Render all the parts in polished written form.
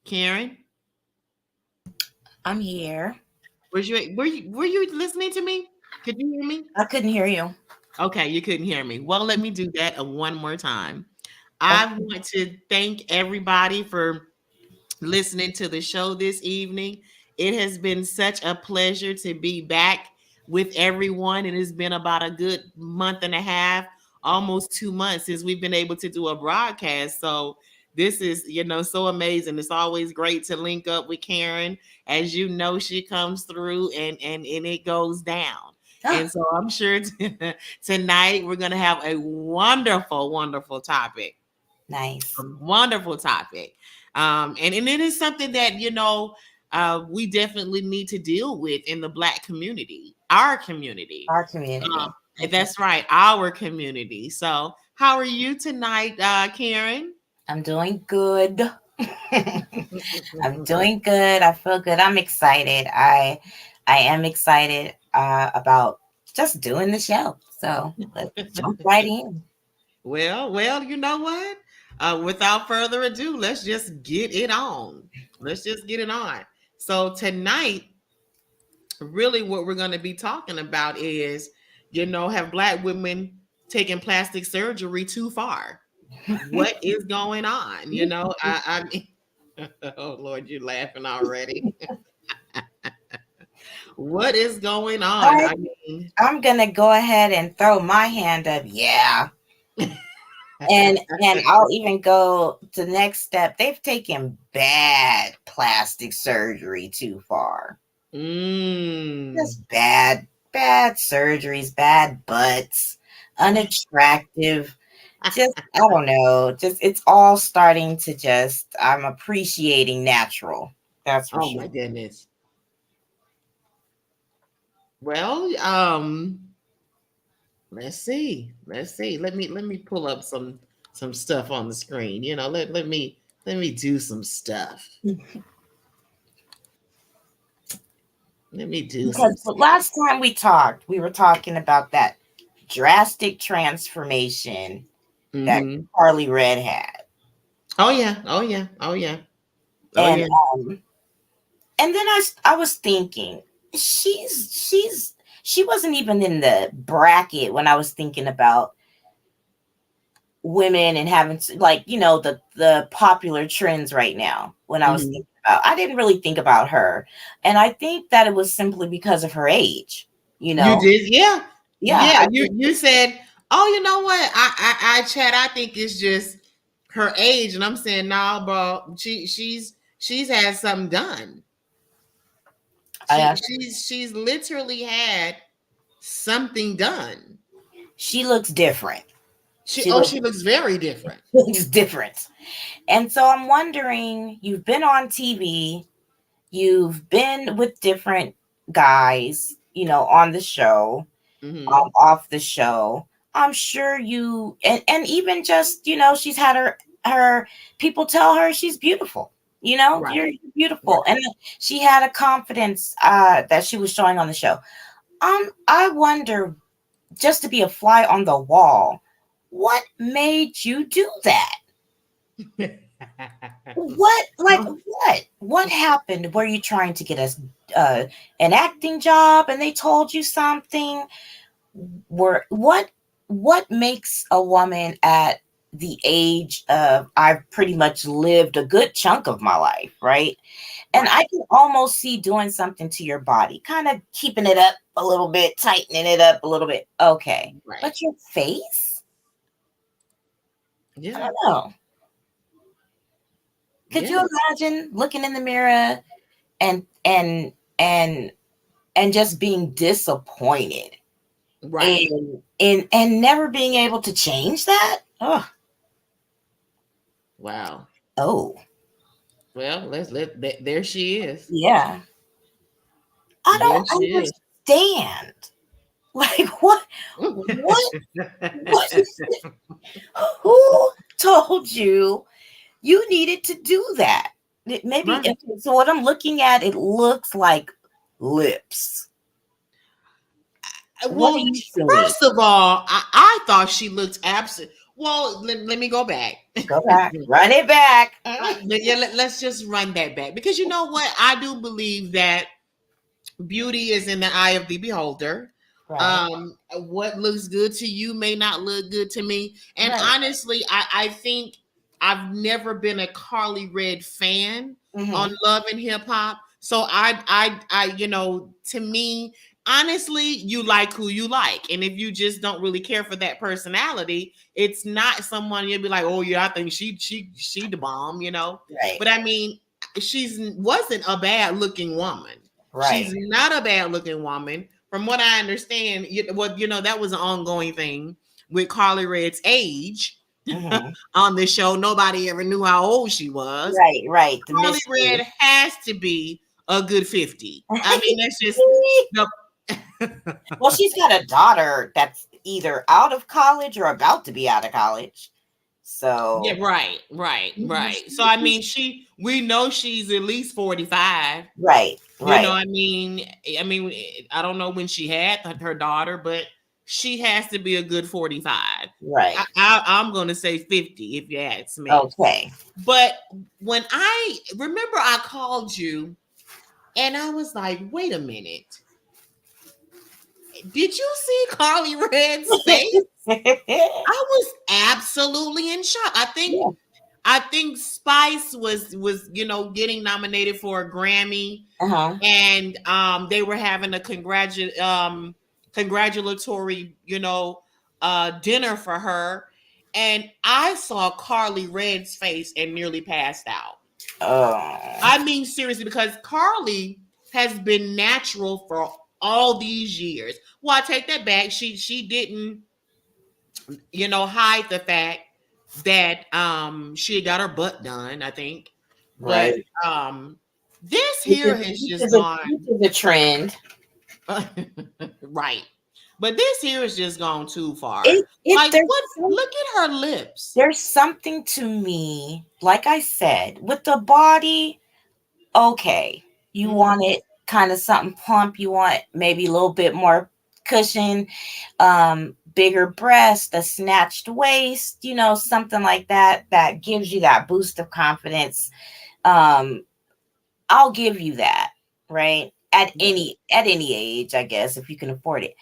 Karen, I'm here. were you listening to me? Could you hear me? I couldn't hear you. Okay, you couldn't hear me. Well, let me do that one more time. Oh, I want to thank everybody for listening to the show this evening. It has been such a pleasure to be back with everyone. It has been about a good month and a half, almost 2 months since we've been able to do a broadcast. So this is, so amazing. It's always great to link up with Karen. As you know, she comes through and it goes down. ah, And so I'm sure tonight we're going to have a wonderful, wonderful topic. A nice. wonderful topic. And it is something that, we definitely need to deal with in the Black community, our community. Our community. And Okay. that's right, our community. So, how are you tonight, Karen? I'm doing good. I'm doing good. I feel good. I'm excited. I am excited about just doing the show. So let's jump right in. Well, you know what? Without further ado, let's just get it on. Let's just get it on. So, tonight, really what we're going to be talking about is, have Black women taken plastic surgery too far? What is going on? I mean, oh Lord, you're laughing already. What is going on? I, I mean, I'm gonna go ahead and throw my hand up. Yeah. And I'll even go to the next step. They've taken bad plastic surgery too far. mm, Just bad surgeries, bad butts, unattractive. Just I don't know. Just it's all starting to just I'm appreciating natural. That's for oh sure. my goodness. Well, let's see. Let's see. Let me pull up some stuff on the screen. Let me do some stuff. Let me do some Because the stuff. last time we talked, we were talking about that drastic transformation that Hmm. Carly Red had. Oh yeah. Oh yeah. Oh yeah. Oh And yeah. um and then I was thinking she wasn't even in the bracket when I was thinking about women and having to, like, the popular trends right now. When I was Hmm. thinking about, I didn't really think about her, and I think that it was simply because of her age. you You know did, yeah, yeah, yeah. I You said, oh, you know what? Chad. I think it's just her age, and I'm saying, nah, bro. She's had something done. I She's literally had something done. She looks different. She She oh, looks she looks very different. looks different. And so I'm wondering, you've been on TV, you've been with different guys, on the show, Hmm. off the show. I'm sure and even just, she's had her people tell her she's beautiful. You're Right, beautiful. right. And she had a confidence that she was showing on the show. I wonder, just to be a fly on the wall, what made you do that? What happened? Were you trying to get an acting job and they told you something? Were what makes a woman at the age of, I've pretty much lived a good chunk of my life, right? And Right, I can almost see doing something to your body, kind of keeping it up a little bit, tightening it up a little bit. Okay. right. But your face? I Yeah, don't know. Could you yeah. imagine looking in the mirror and and and and just being disappointed Right. and never being able to change that? Oh, Wow. oh, Well, there she is. yeah. I There don't she is. understand. Like what who told you you needed to do that? Maybe Right. so what I'm looking at, it looks like lips. What are Well, you seeing? first of all, I thought she looked absent. Well, let me go back. Go back, run it back. Yeah, let's just run that back, because you know what? I do believe that beauty is in the eye of the beholder. Right, What looks good to you may not look good to me. And right. honestly, I think I've never been a Carly Red fan Mm-hmm. on Love and Hip Hop. So you know, to me, honestly, you like who you like. And if you just don't really care for that personality, it's not someone you'll be like, oh yeah, I think she the bomb, you know. Right, But I mean, she's wasn't a bad looking woman. right. She's not a bad looking woman. From what I understand, you know, that was an ongoing thing with Carly Red's age Mm-hmm. on the show. Nobody ever knew how old she was. Right, right. The Carly Red mystery. has to be a good 50. I mean, that's just the Well, she's got a daughter that's either out of college or about to be out of college. yeah, So, right. So I mean, we know she's at least 45. right, You know, right, I mean, I don't know when she had her daughter, but she has to be a good 45. right. I'm going to say 50 if you ask me. Okay. But when I remember, I called you and I was like, wait a minute. Did you see Carly Red's face? I was absolutely in shock. Yeah. I think Spice was you know, getting nominated for a Grammy, Uh-huh. and they were having a congratulatory, you know, dinner for her, and I saw Carly Red's face and nearly passed out. Oh. I mean, seriously, because Carly has been natural for all these years. Well, I take that back. She didn't, you know, hide the fact that she had got her butt done, I think. But Right. this here has just Which gone is a trend. right. But this here has just gone too far. It Like, what? Look at her lips. there's something to me, like I said, with the body. Okay, you want it kind of something plump. You want maybe a little bit more cushion, bigger breast, a snatched waist. You know, something like that that gives you that boost of confidence. Um, I'll give you that, right? At any age, I guess, if you can afford it.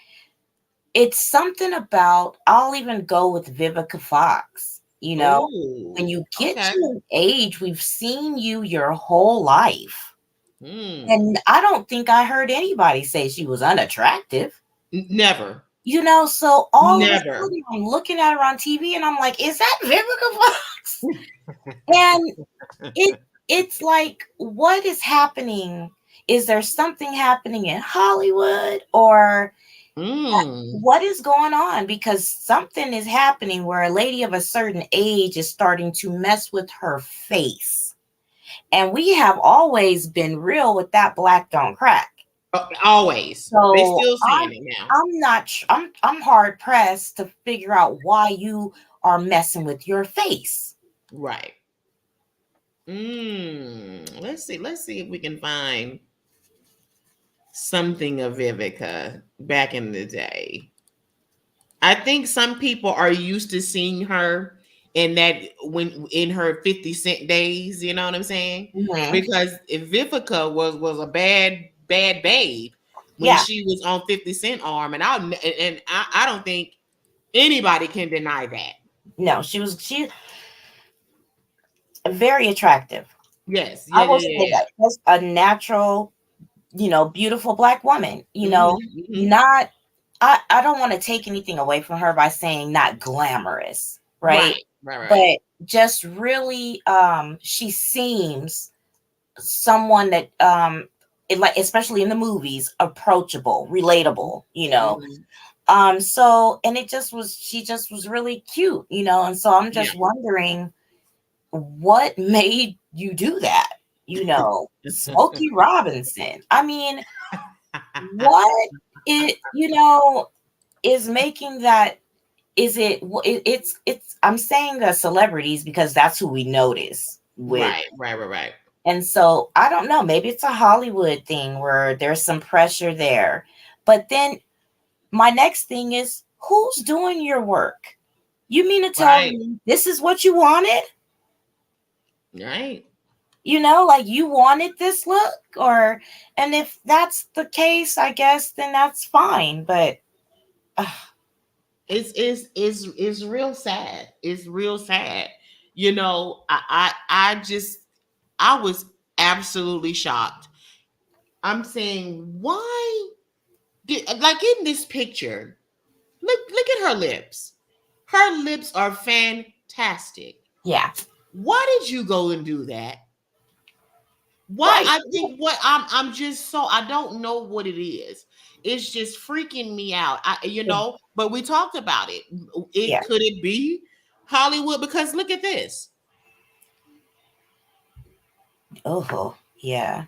It's something about, I'll even go with Vivica Fox. You know, Oh, when you get okay. to an age, we've seen you your whole life. Mm. And I don't think I heard anybody say she was unattractive. Never. You know, so all of a Never. sudden I'm looking at her on TV and I'm like, is that Vivica Fox? And it's like, what is happening? Is there something happening in Hollywood, or Mm. what is going on? Because something is happening where a lady of a certain age is starting to mess with her face. And we have always been real with that black don't crack. Always. They So still I'm saying it now. I'm not I'm hard pressed to figure out why you are messing with your face. Right. Let's see. Let's see if we can find something of Vivica back in the day. I think some people are used to seeing her in that, when in her 50 Cent days, you know what I'm saying? Mhm. Because if Vivica was a bad babe when Yeah, she was on 50 Cent arm, and I don't think anybody can deny that. no, she very attractive. Yes, I yeah, will yeah, say yeah, that. Just a natural, beautiful black woman, yeah. Hmm. not I don't want to take anything away from her by saying not glamorous, right? Right. But just really she seems someone that like, especially in the movies, approachable, relatable, Hmm. so, and she just was really cute, and so I'm Yeah. just wondering what made you do that, Smokey Robinson. I mean, what it is making that, it's I'm saying the celebrities because that's who we notice with. Right. And so I don't know, maybe it's a Hollywood thing where there's some pressure there. But then my next thing is, who's doing your work? You mean to tell Right. me this is what you wanted? Right. You know, like you wanted this look, or and if that's the case, I guess then that's fine. But uh, It's real sad. It's real sad. You know, I was absolutely shocked. I'm saying, why did, like, in this picture, look at her lips. Her lips are fantastic. yeah, Why did you go and do that? Why? right. I think what I'm just so, I don't know what it is. It's just freaking me out. But we talked about it. Yeah. Could it be Hollywood? Because look at this. Oh, yeah.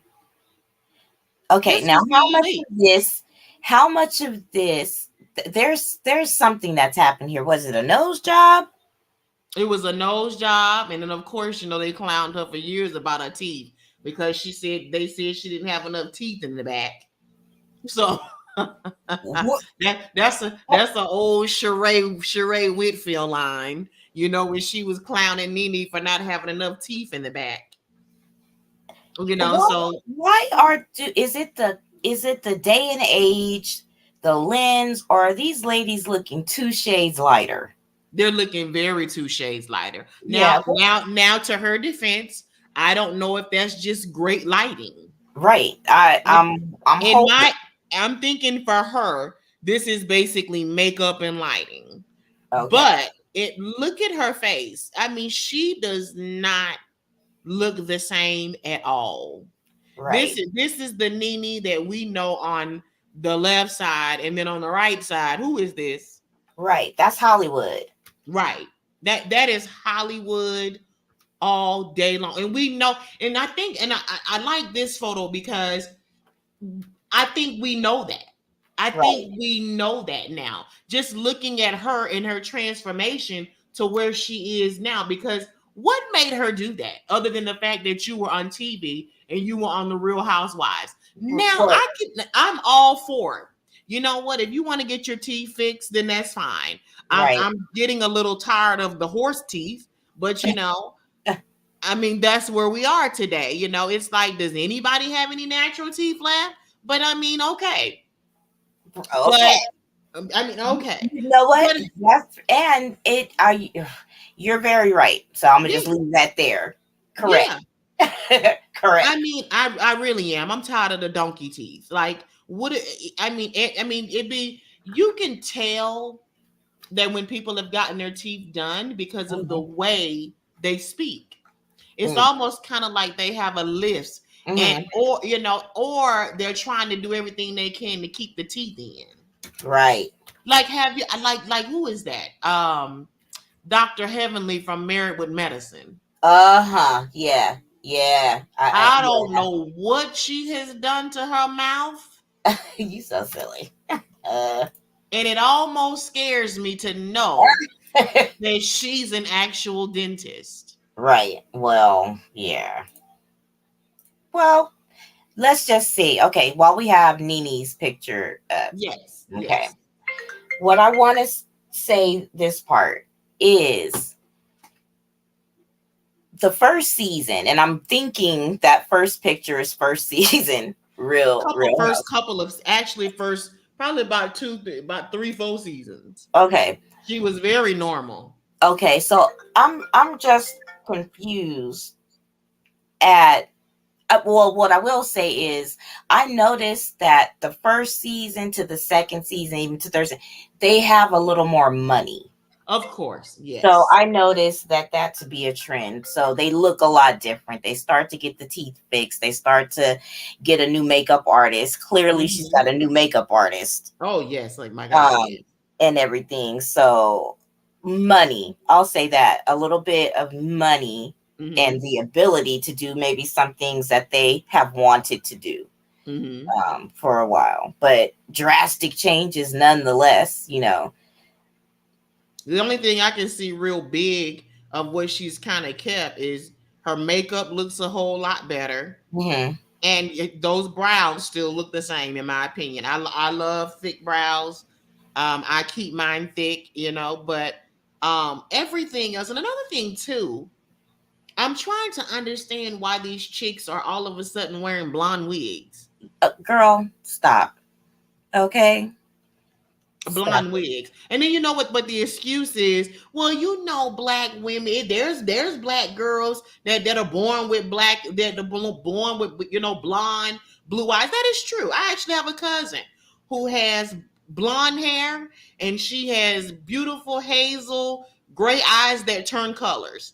Okay, This now is Nene how much of this there's something that's happened here. Was it a nose job? Lee. It was a nose job, and then of course, they clowned her for years about her teeth because they said she didn't have enough teeth in the back. So What? that's an old Sheree Whitfield line, when she was clowning Nene for not having enough teeth in the back. So Is it the day and age, the lens, or are these ladies looking 2 shades lighter? they're looking very 2 shades lighter. Yeah, Now to her defense, I don't know if that's just great lighting. right. I'm In hoping. my I'm thinking for her, this is basically makeup and lighting. Okay. But look at her face. I mean, she does not look the same at all. Right. This is the Nene that we know on the left side, and then on the right side, who is this? Right. That's Hollywood. Right. That is Hollywood all day long. And we know, and I think, and I like this photo because I think we know that. I Right. think we know that now. Just looking at her and her transformation to where she is now, because what made her do that other than the fact that you were on TV and you were on the Real Housewives? Now Right. I'm all for it. You know what? If you want to get your teeth fixed, then that's fine. Right. I'm getting a little tired of the horse teeth, but I mean, that's where we are today. It's like, does anybody have any natural teeth left? But I mean, okay. Okay. But I mean, okay. You know what? But You're very right. So I'm gonna yeah, just leave that there. Correct. yeah. Correct. I mean, I really am. I'm tired of the donkey teeth. Like, you can tell that when people have gotten their teeth done because of the Mhm. way they speak. It's Mm. almost kind of like they have a lisp, and Mhm. or they're trying to do everything they can to keep the teeth in. Right. Like, have you like who is that? Dr. Heavenly from Married with Medicine. Uh-huh. Yeah. Yeah. I don't know what she has done to her mouth, You so silly. and it almost scares me to know that she's an actual dentist. Right. Well, yeah. Well, let's just see. Okay, while we have Nene's picture up. Yes, Okay. yes. What I want to say this part is the first season, and I'm thinking that first picture is first season. Real First couple of actually first probably about about 3-4 seasons. Okay. She was very normal. Okay, so I'm just confused at well, what I will say is I noticed that the first season to the second season, even to third season, they have a little more money. Of course, yes. So I noticed that to be a trend. So they look a lot different. They start to get the teeth fixed. They start to get a new makeup artist. Clearly, she's got a new makeup artist. Oh yes, like my God, yes. And everything. So money, I'll say that, a little bit of money and the ability to do maybe some things that they have wanted to do for a while, but drastic changes nonetheless. The only thing I can see real big of what she's kind of kept is her makeup looks a whole lot better. And those brows still look the same, in my opinion. I love thick brows. I keep mine thick, but Everything else. And another thing too, I'm trying to understand why these chicks are all of a sudden wearing blonde wigs. Girl, stop. Okay, stop. Blonde wigs. And then you know what the excuse is, well, you know, black women, there's black girls that are born with black, that are born with, you know, blonde, blue eyes. That is true. I actually have a cousin who has blonde hair, and she has beautiful hazel gray eyes that turn colors.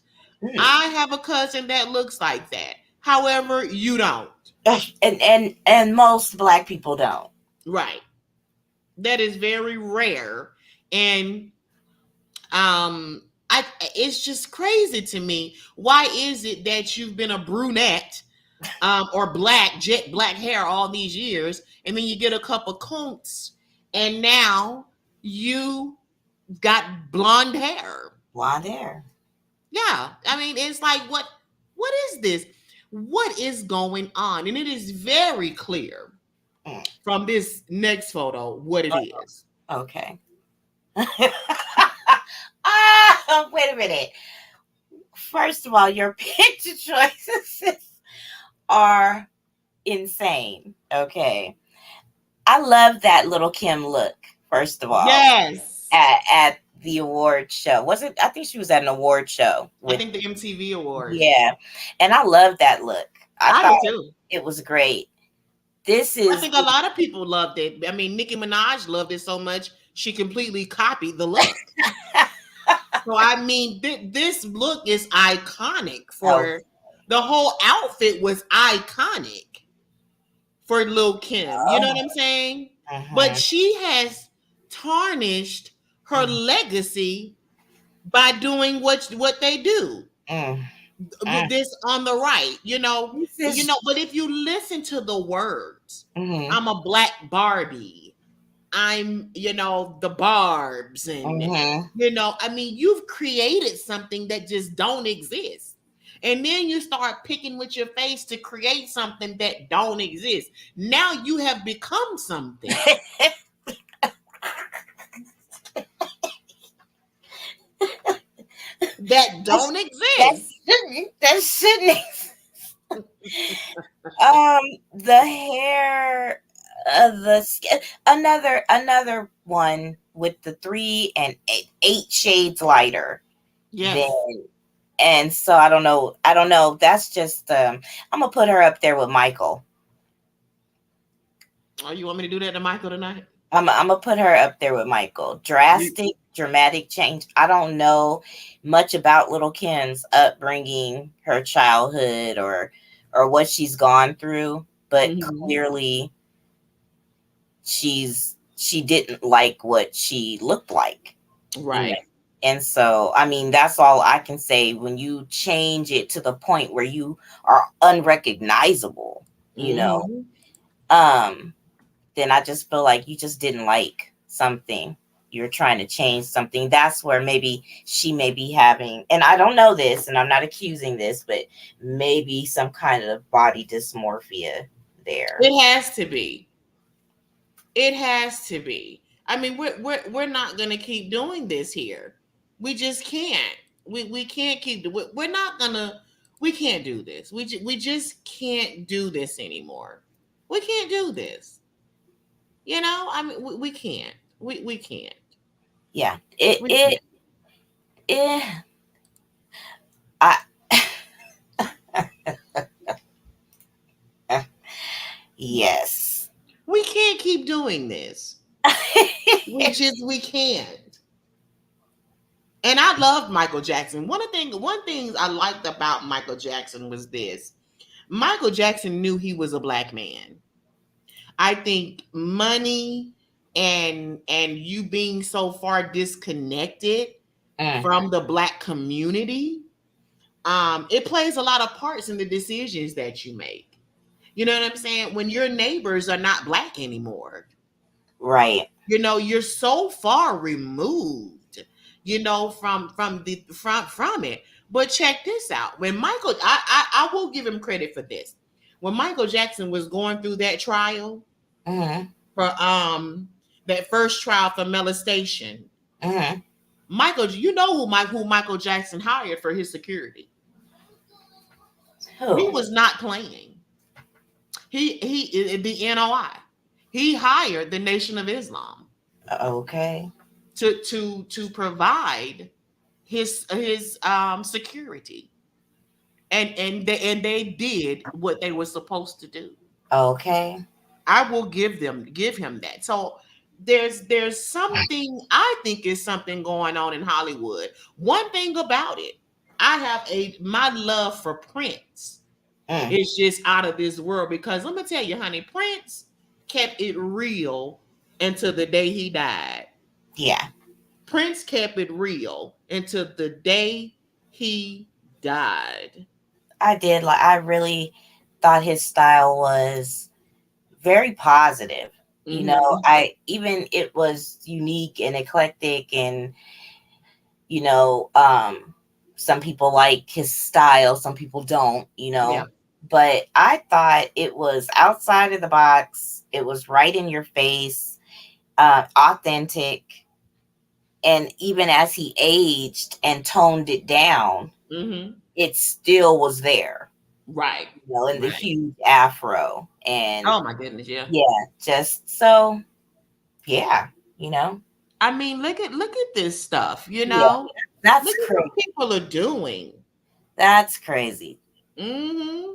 I have a cousin that looks like that. However, you don't. And most black people don't. Right. That is very rare. And I it's just crazy to me. Why is it that you've been a brunette or jet black hair all these years, and then you get a couple coats, and now you got blonde hair? Blonde hair. Yeah. I mean, it's like, what is this? What is going on? And it is very clear from this next photo what it is. Okay. Wait a minute. First of all, your picture choices are insane. Okay. I love that Little Kim look, first of all. Yes. At the award show. I think she was at an award show. I think the MTV Awards. Yeah. And I love that look. I thought do too. It was great. I think a lot of people loved it. I mean, Nicki Minaj loved it so much, she completely copied the look. So, I mean, this look is iconic the whole outfit was iconic for Lil' Kim. You know what I'm saying? But she has tarnished her legacy by doing what they do. This on the right, you know, but if you listen to the words, I'm a black Barbie, I'm, you know, the Barbs, and you know, I mean, you've created something that just don't exist. And then you start picking with your face to create something that don't exist. Now you have become something that don't exist. That shouldn't the hair, the skin, another one with the 3 and 8 shades lighter. Yes. And so I don't know. That's just I'm gonna put her up there with Michael. Oh, you want me to do that to Michael tonight? I'm gonna put her up there with Michael. Dramatic change. I don't know much about Little Kim's upbringing, her childhood, or what she's gone through, but clearly she didn't like what she looked like. Right. You know? And so, I mean, that's all I can say. When you change it to the point where you are unrecognizable, you know, then I just feel like you just didn't like something. You're trying to change something. That's where maybe she may be having, and I don't know this, and I'm not accusing this, but maybe some kind of body dysmorphia there. It has to be. It has to be. I mean, we're not going to keep doing this here. We just can't. We can't keep. We're not gonna. We can't do this. We just can't do this anymore. We can't do this. You know, I mean, we can't. We can't. Yeah. I yes. We can't keep doing this. We can't. And I loved Michael Jackson. One thing I liked about Michael Jackson was this. Michael Jackson knew he was a black man. I think money and you being so far disconnected from the black community, it plays a lot of parts in the decisions that you make. You know what I'm saying? When your neighbors are not black anymore. Right. You know, you're so far removed, you know, from it. But check this out. When Michael, I will give him credit for this. When Michael Jackson was going through that trial for that first trial for molestation, Michael, you know who Michael Jackson hired for his security. He Who? was not playing. He the NOI. He hired the Nation of Islam Okay. to provide his security, and they did what they were supposed to do. Okay. I will give him that. So there's something, I think is something going on in Hollywood. One thing about it, I have a my love for Prince Mm. is just out of this world, because let me tell you, honey, Prince kept it real until the day he died. Yeah. Prince kept it real until the day he died. I did like I really thought his style was very positive. You know, Hmm. I even it was unique and eclectic and you know, some people like his style, some people don't, you Yeah. know. But I thought it was outside of the box. It was right in your face, authentic, and even as he aged and toned it down, Hmm. it still was there. Right. You know, in the Right. huge afro, and Oh my goodness, yeah. yeah, just so yeah, you know, I mean, look at this stuff, yeah, Look that's at what crazy. people are doing. That's crazy. Hmm.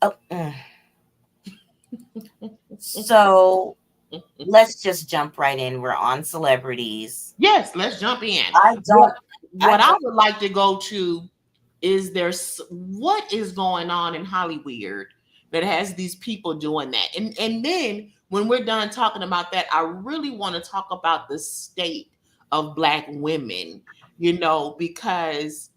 Oh, so let's just jump right in. We're on celebrities. Yes, let's jump in. I What don't. I what I don't. would like to go to is what is going on in Hollywood that has these people doing that. And then when we're done talking about that, I really want to talk about the state of black women, because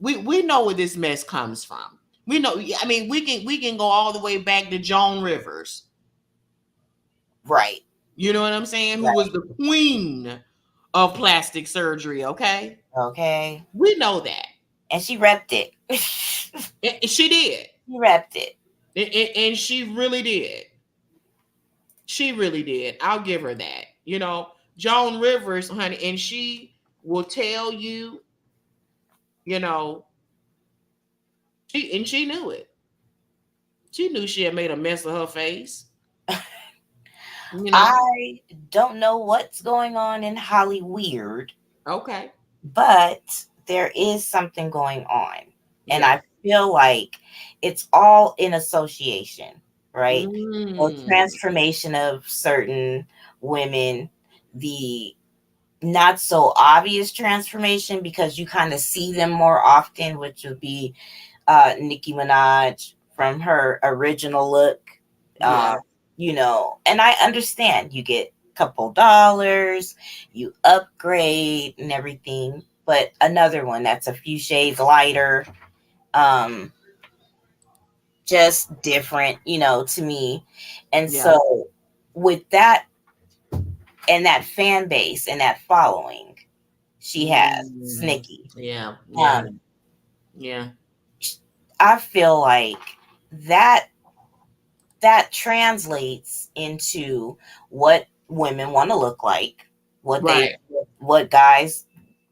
we know where this mess comes from. We know, I mean, we can go all the way back to Joan Rivers. Right. You know what I'm saying? Who Right. was the queen of plastic surgery, okay? Okay. We know that. And she repped it. She She did. repped it. And she really did. She really did. I'll give her that. Joan Rivers, honey, and she will tell you, you know, she knew it. She knew she had made a mess of her face. You know? I don't know what's going on in Hollyweird, Okay. but there is something going on. And Yeah. I feel like it's all in association, right? The Mm. transformation of certain women, the not so obvious transformation because you kind of see them more often, which would be Nicki Minaj from her original look. Yeah. You know, and I understand you get a couple dollars, you upgrade and everything, but another one that's a few shades lighter, um, just different, you know, to me. And Yeah. so with that and that fan base and that following she has, Mm. Snicky. Yeah. Yeah. Um, Yeah. I feel like that that translates into what women want to look like, what they Right. what guys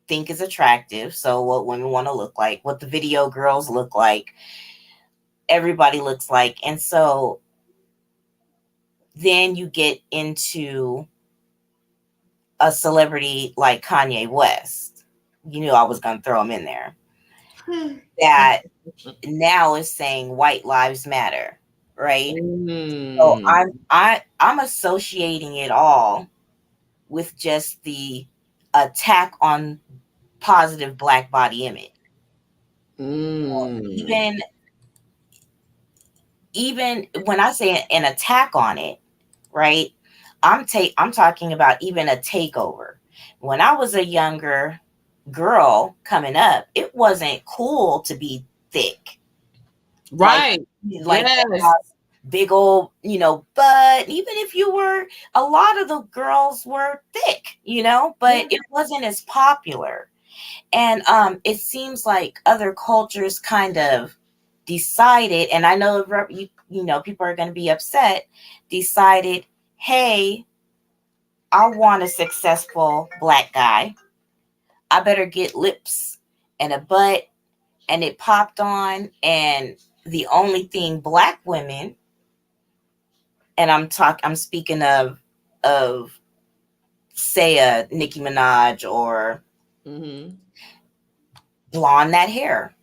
think is attractive, so what women want to look like, what the video girls look like, everybody looks like. And so then you get into a celebrity like Kanye West. You knew I was going to throw him in there. That now is saying white lives matter, right? So Mm. I'm associating it all with just the attack on positive black body image. Mm. Even even when I say an attack on it, right? I'm talking about even a takeover. When I was a younger girl coming up, it wasn't cool to be thick. Like Right. like to Yes. have big old, you know, but even if you were a lot of the girls were thick, you know, Yeah. but it wasn't as popular. And it seems like other cultures kind of decided, and I know you know people are going to be upset, decided, hey, I want a successful black guy. I better get lips and a butt, and it popped on. And the only thing black women, and I'm speaking of say a Nicki Minaj or Mm-hmm. blonde that hair.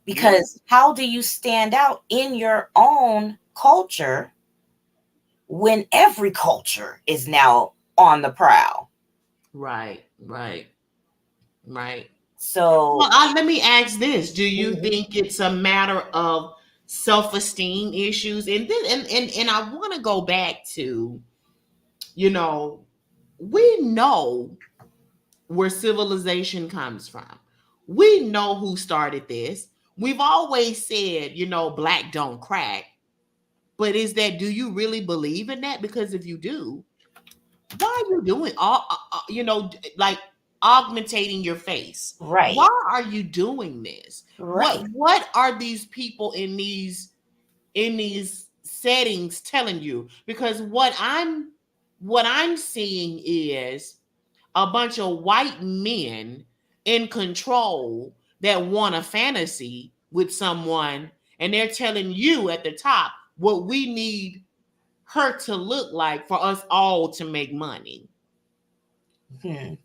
Yeah. Because how do you stand out in your own culture when every culture is now on the prowl? Right. Right. Right. Well, So, let me ask this: do you mhm, think it's a matter of self-esteem issues? And this, and I want to go back to, you know, we know where civilization comes from. We know who started this. We've always said, black don't crack. But is that, do you really believe in that? Because if you do, why are you doing like augmentating your face? right, Why are you doing this? what right. what are these people in these settings telling you? Because what I'm seeing is a bunch of white men in control that want a fantasy with someone, and they're telling you at the top what we need her to look like for us all to make money.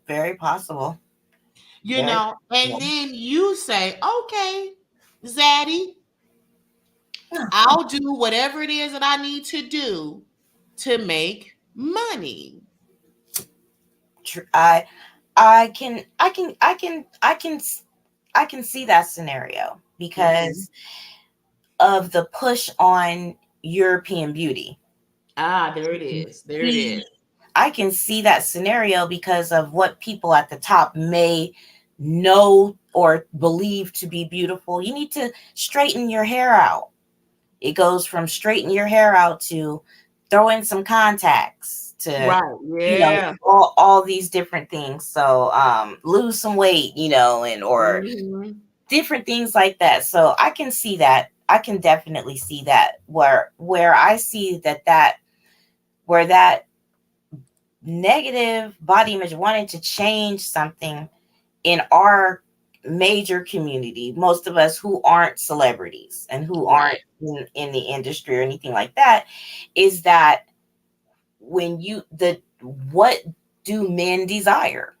Very possible. Very And possible. then you say, okay, Zaddy, I'll do whatever it is that I need to do to make money. I can see that scenario Mhm. because of the push on European beauty. Ah, there it is. There it is. See, I can see that scenario because of what people at the top may know or believe to be beautiful. You need to straighten your hair out. It goes from straighten your hair out to throw in some contacts to, Right. Yeah. all these different things. So lose some weight, and or Mhm. different things like that. So I can see that. I can definitely see that where I see that where that negative body image wanting to change something in our major community, most of us who aren't celebrities and who aren't Right. in the industry or anything like that, is that when what do men desire?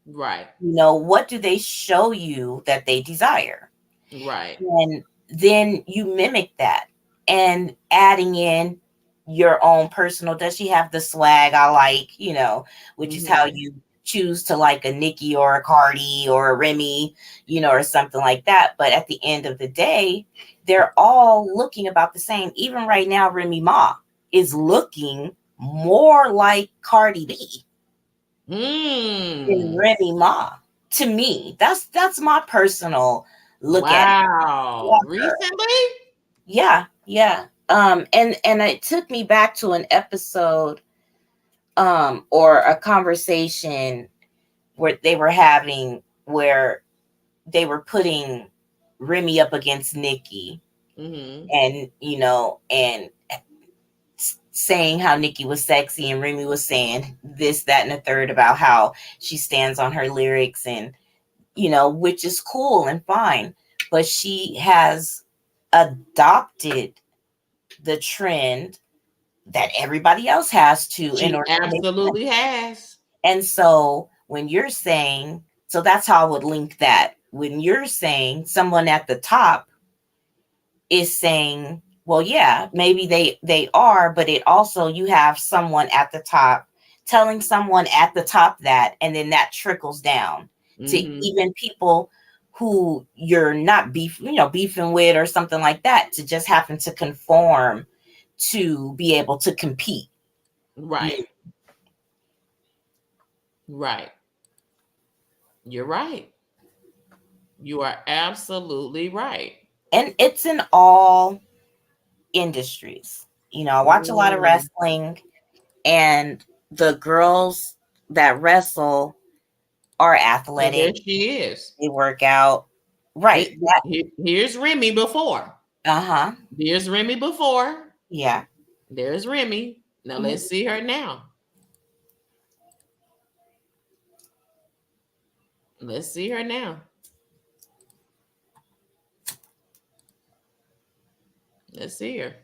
Right. What do they show you that they desire? Right. And then you mimic that and adding in your own personal, does she have the swag I like, which is how Mhm. you choose to like a Nikki or a Cardi or a Remy, or something like that. But at the end of the day, they're all looking about the same. Even right now, Remy Ma is looking more like Cardi B than Mm. Remy Ma. To me, that's my personal look at Wow. it. Recently? Yeah, yeah. And it took me back to an episode, or a conversation where they were having, where they were putting Remy up against Nikki, Mhm. and and saying how Nikki was sexy and Remy was saying this, that, and the third about how she stands on her lyrics, and which is cool and fine, but she has adopted the trend that everybody else has to in She order to make money. absolutely has. And so when you're saying, so that's how I would link that. When you're saying someone at the top is saying, well, yeah, maybe they are, but it also, you have someone at the top telling someone at the top that, and then that trickles down to Mhm. even people who you're not beefing with or something like that, to just happen to conform to be able to compete. Right. Right. You're right. You are absolutely right. And it's in all industries. I watch a lot of Mm. wrestling, and the girls that wrestle are Well, there athletic. she is. They work out. Right. That, Here's Remy before. uh-huh. Here's Remy before. Yeah. There's Remy. Now Mhm. let's see her now. Let's see her now. Let's see her.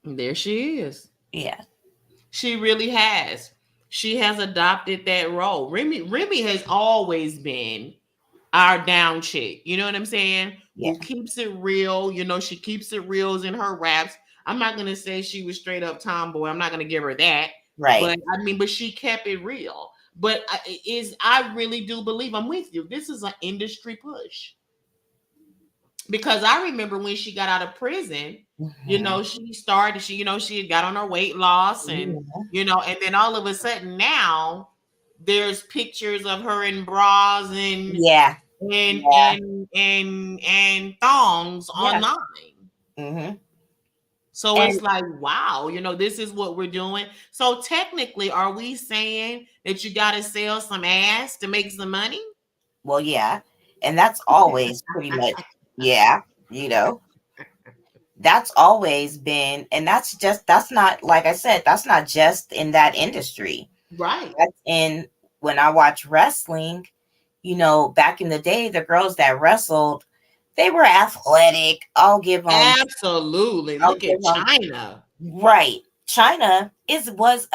There she is. Yeah. She really has. She has adopted that role. Remy has always been our down chick. You know what I'm saying? Yeah. Who keeps it real. You know, she keeps it real in her raps. I'm not gonna say she was straight up tomboy. I'm not gonna give her that. Right. But I mean, but she kept it real. But I really do believe I'm with you. This is an industry push. Because I remember when she got out of prison, you Mhm. know, she had got on her weight loss and, Yeah. you know, and then all of a sudden now there's pictures of her in bras and Yeah. and Yeah. and and thongs Yeah. online. Hmm. So it's And like, wow, you know, this is what we're doing. So technically, are we saying that you got to sell some ass to make some money? well, yeah. And that's always pretty much, yeah, you know, that's always been, and that's not, like I said, that's not just in that industry. Right. That's in, when I watch wrestling, you know, back in the day, the girls that wrestled, they were athletic. Absolutely. I'll Look give at them, China. right. China was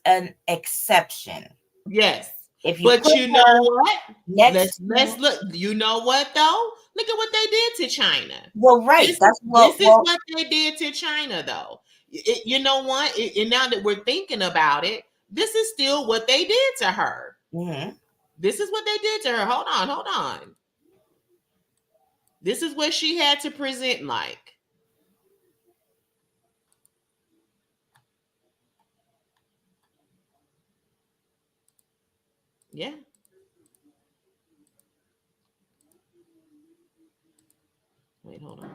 an exception. Yes. If you But put you know her what? next Let's to, look. You know what though? Look at what they did to China. well, right. This That's this what, is well, what they did to China though. You know what? And now that we're thinking about it, this is still what they did to her. mhm. This is what they did to her. Hold on, hold on. This is what she had to present like. Yeah. Wait, hold on.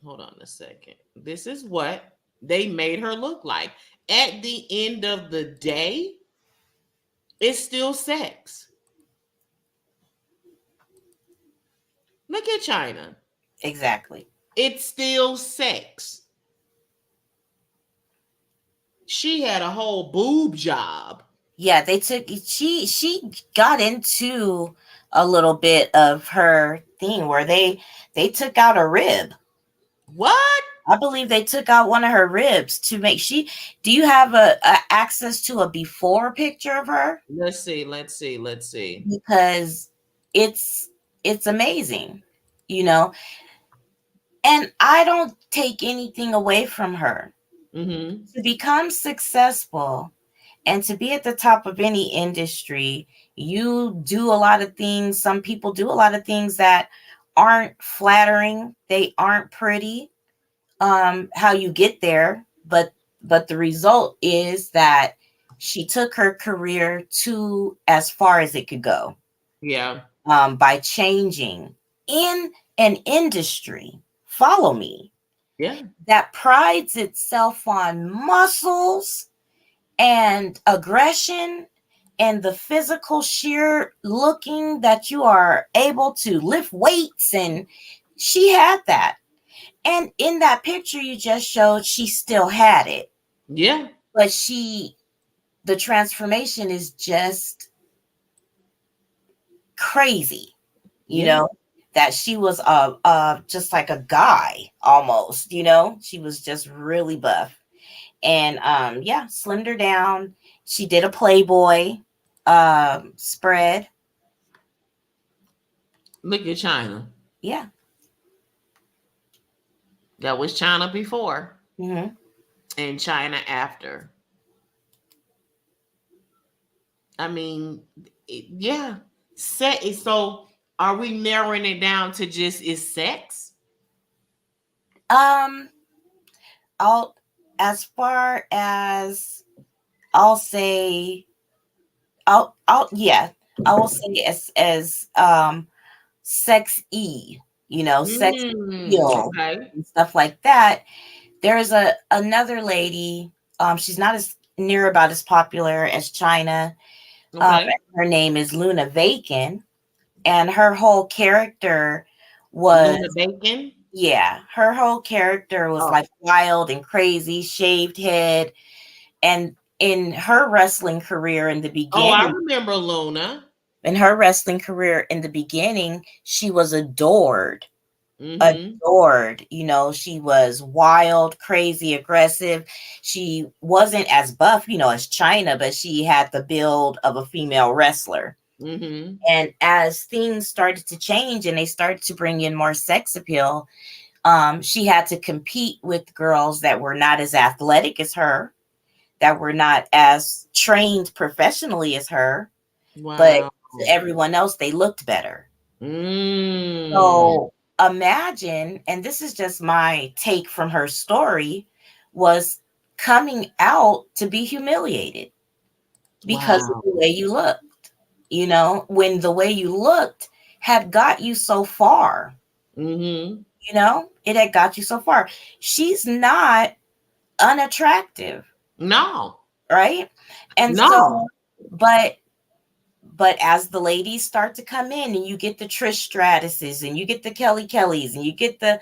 Hold on a second. This is what they made her look like. At the end of the day, it's still sex. Look at China. Exactly. It's still sex. She had a whole boob job. Yeah, they took, she got into a little bit of her thing where they took out a rib. What? I believe they took out one of her ribs to make she. Do you have a access to a before picture of her? Let's see. Let's see. Let's see. Because it's it's amazing, you know. And I don't take anything away from her. Mm-hmm. To become successful and to be at the top of any industry, you do a lot of things. Some people do a lot of things that aren't flattering. They aren't pretty. How you get there, but the result is that she took her career to as far as it could go, Yeah. by changing in an industry. Follow me, Yeah. that prides itself on muscles and aggression and the physical sheer looking that you are able to lift weights, and she had that. And in that picture you just showed, she still had it. Yeah. But the transformation is just crazy, you Yeah. know, that she was just like a guy almost, you know, she was just really buff. And yeah, slimmed her down. She did a Playboy spread. Look at China. Yeah. That was China before Hmm. and China after. I mean, yeah. So are we narrowing it down to just is sex? Um, I'll as far as I'll say, I'll yeah, I will say as sex e, you know, sex appeal Okay. and stuff like that. There's another lady. She's not as near about as popular as China. Okay. Her name is Luna Bacon, and her whole character was, Luna Bacon. yeah, her whole character was Oh, like wild and crazy, shaved head. And in her wrestling career in the oh, I beginning, remember Luna. she was adored. Mm-hmm. Adored. You know, she was wild, crazy, aggressive. She wasn't as buff, as China, but she had the build of a female wrestler. Mm-hmm. And as things started to change and they started to bring in more sex appeal, she had to compete with girls that were not as athletic as her, that were not as trained professionally as her, but Wow. to everyone else, they looked better. Mm. So imagine, and this is just my take from her story, was coming out to be humiliated because of Wow. the way you looked. When the way you looked had got you so far, Mm-hmm. it had got you so far. She's not unattractive, No. right? And No. so, but as the ladies start to come in and you get the Trish Stratuses and you get the Kelly Kellys and you get the,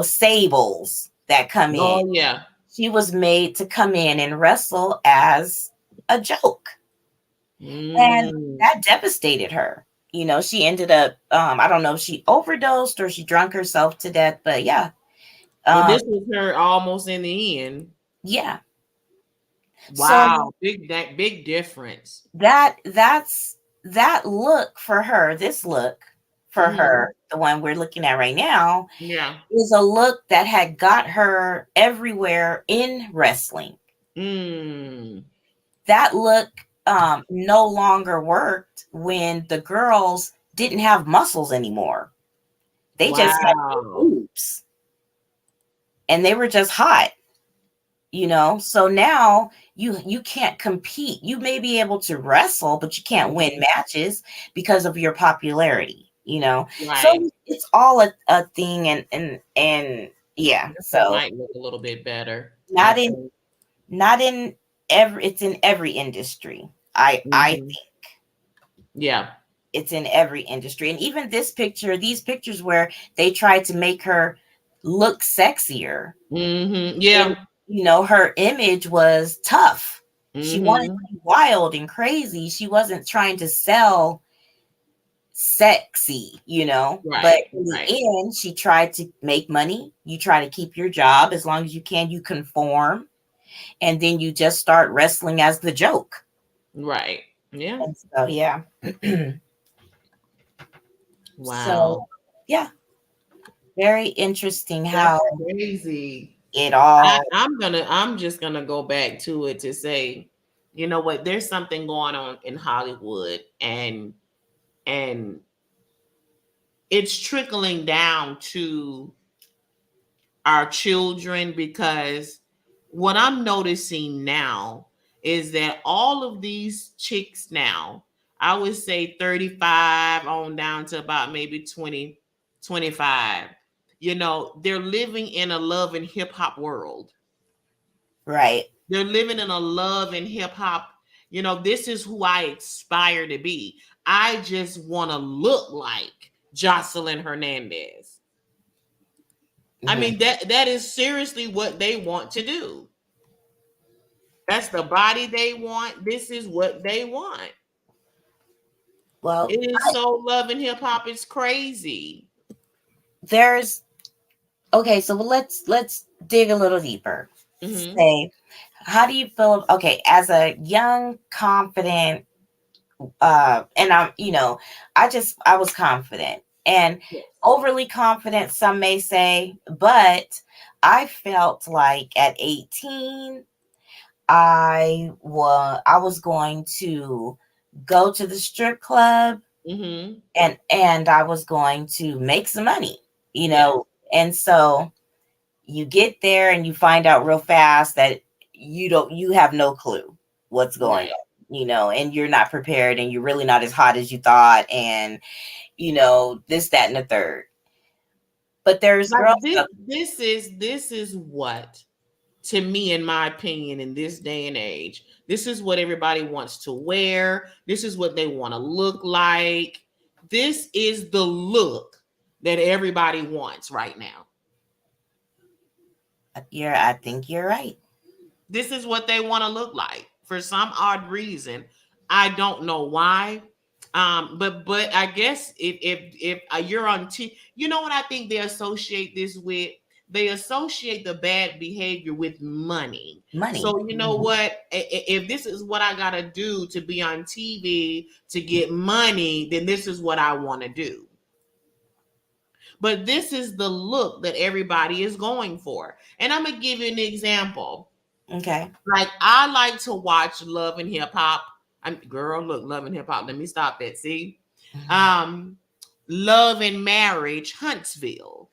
Sables that come in, Oh yeah. she was made to come in and wrestle as a joke. And Mm. that devastated her. She ended up, I don't know if she overdosed or she drunk herself to death, but yeah. Well, Um, this was her almost in the end. yeah. So Wow. Big difference. that look for her, this look for Mm-hmm. her, the one we're looking at right now, Yeah. is a look that had got her everywhere in wrestling. Mm. That look no longer worked when the girls didn't have muscles anymore. They just had Wow. boobs and they were just hot. So now you can't compete. You may be able to wrestle, but you can't win matches because of your popularity. Right. So it's all a thing, and yeah. It So might look a little bit better, I not in think. not in every it's in every industry. I Mm-hmm. Yeah. It's in every industry, and even these pictures where they tried to make her look sexier. Mm-hmm. And, Yeah. her image was tough. She wanted Mm-hmm. to be wild and crazy. She wasn't trying to sell sexy, but Right. in the Right. end, she tried to make money. You try to keep your job as long as you can, you conform, and then you just start wrestling as the joke. Right. Yeah. And so, yeah. So, Wow. yeah, very interesting That's how crazy. it all, I'm just gonna go back to it to say, you know what, there's something going on in Hollywood, and it's trickling down to our children, because what I'm noticing now is that all of these chicks now, I would say 35 on down to about maybe 20, 25, they're living in a love and hip hop world. right. They're living in a love and hip hop. This is who I aspire to be. I just want to look like Jocelyn Hernandez. I Mhm. mean, that is seriously what they want to do. That's the body they want. This is what they want. Well, It is so love and hip hop. It's crazy. there's okay, so let's dig a little deeper. Hmm. Say, how do you feel, okay, as a young, confident, and I was confident and Yes. overly confident, some may say, but I felt like at 18 I was going to go to the strip club, Hmm. and I was going to make some money, Yes. and so you get there and you find out real fast that you have no clue what's going Right. on, and you're not prepared and you're really not as hot as you thought, and this, that, and the third. But there's Like girls this is what to me, in my opinion, in this day and age. This is what everybody wants to wear. This is what they want to look like. This is the look that everybody wants right now. I think you're right. This is what they want to look like for some odd reason. I don't know why. But I guess if you're on you know what I think they associate this with? They associate the bad behavior with money. Money. So you know what? If this is what I gotta do to be on TV to get money, then this is what I want to do. But this is the look that everybody is going for. And I'm gonna give you an example. Okay. Like I like to watch Love and Hip Hop. Girl, look, Love and Hip Hop. Let me stop that. See, Love and Marriage Huntsville.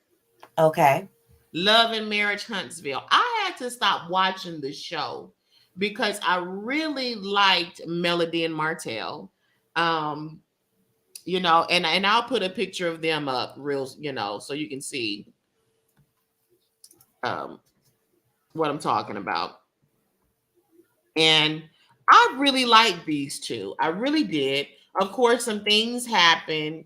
Okay. Love and Marriage Huntsville. I had to stop watching the show because I really liked Melody and Martell. You know, and I'll put a picture of them up real, you know, so you can see what I'm talking about. And I really liked these two. I really did. Of course, some things happened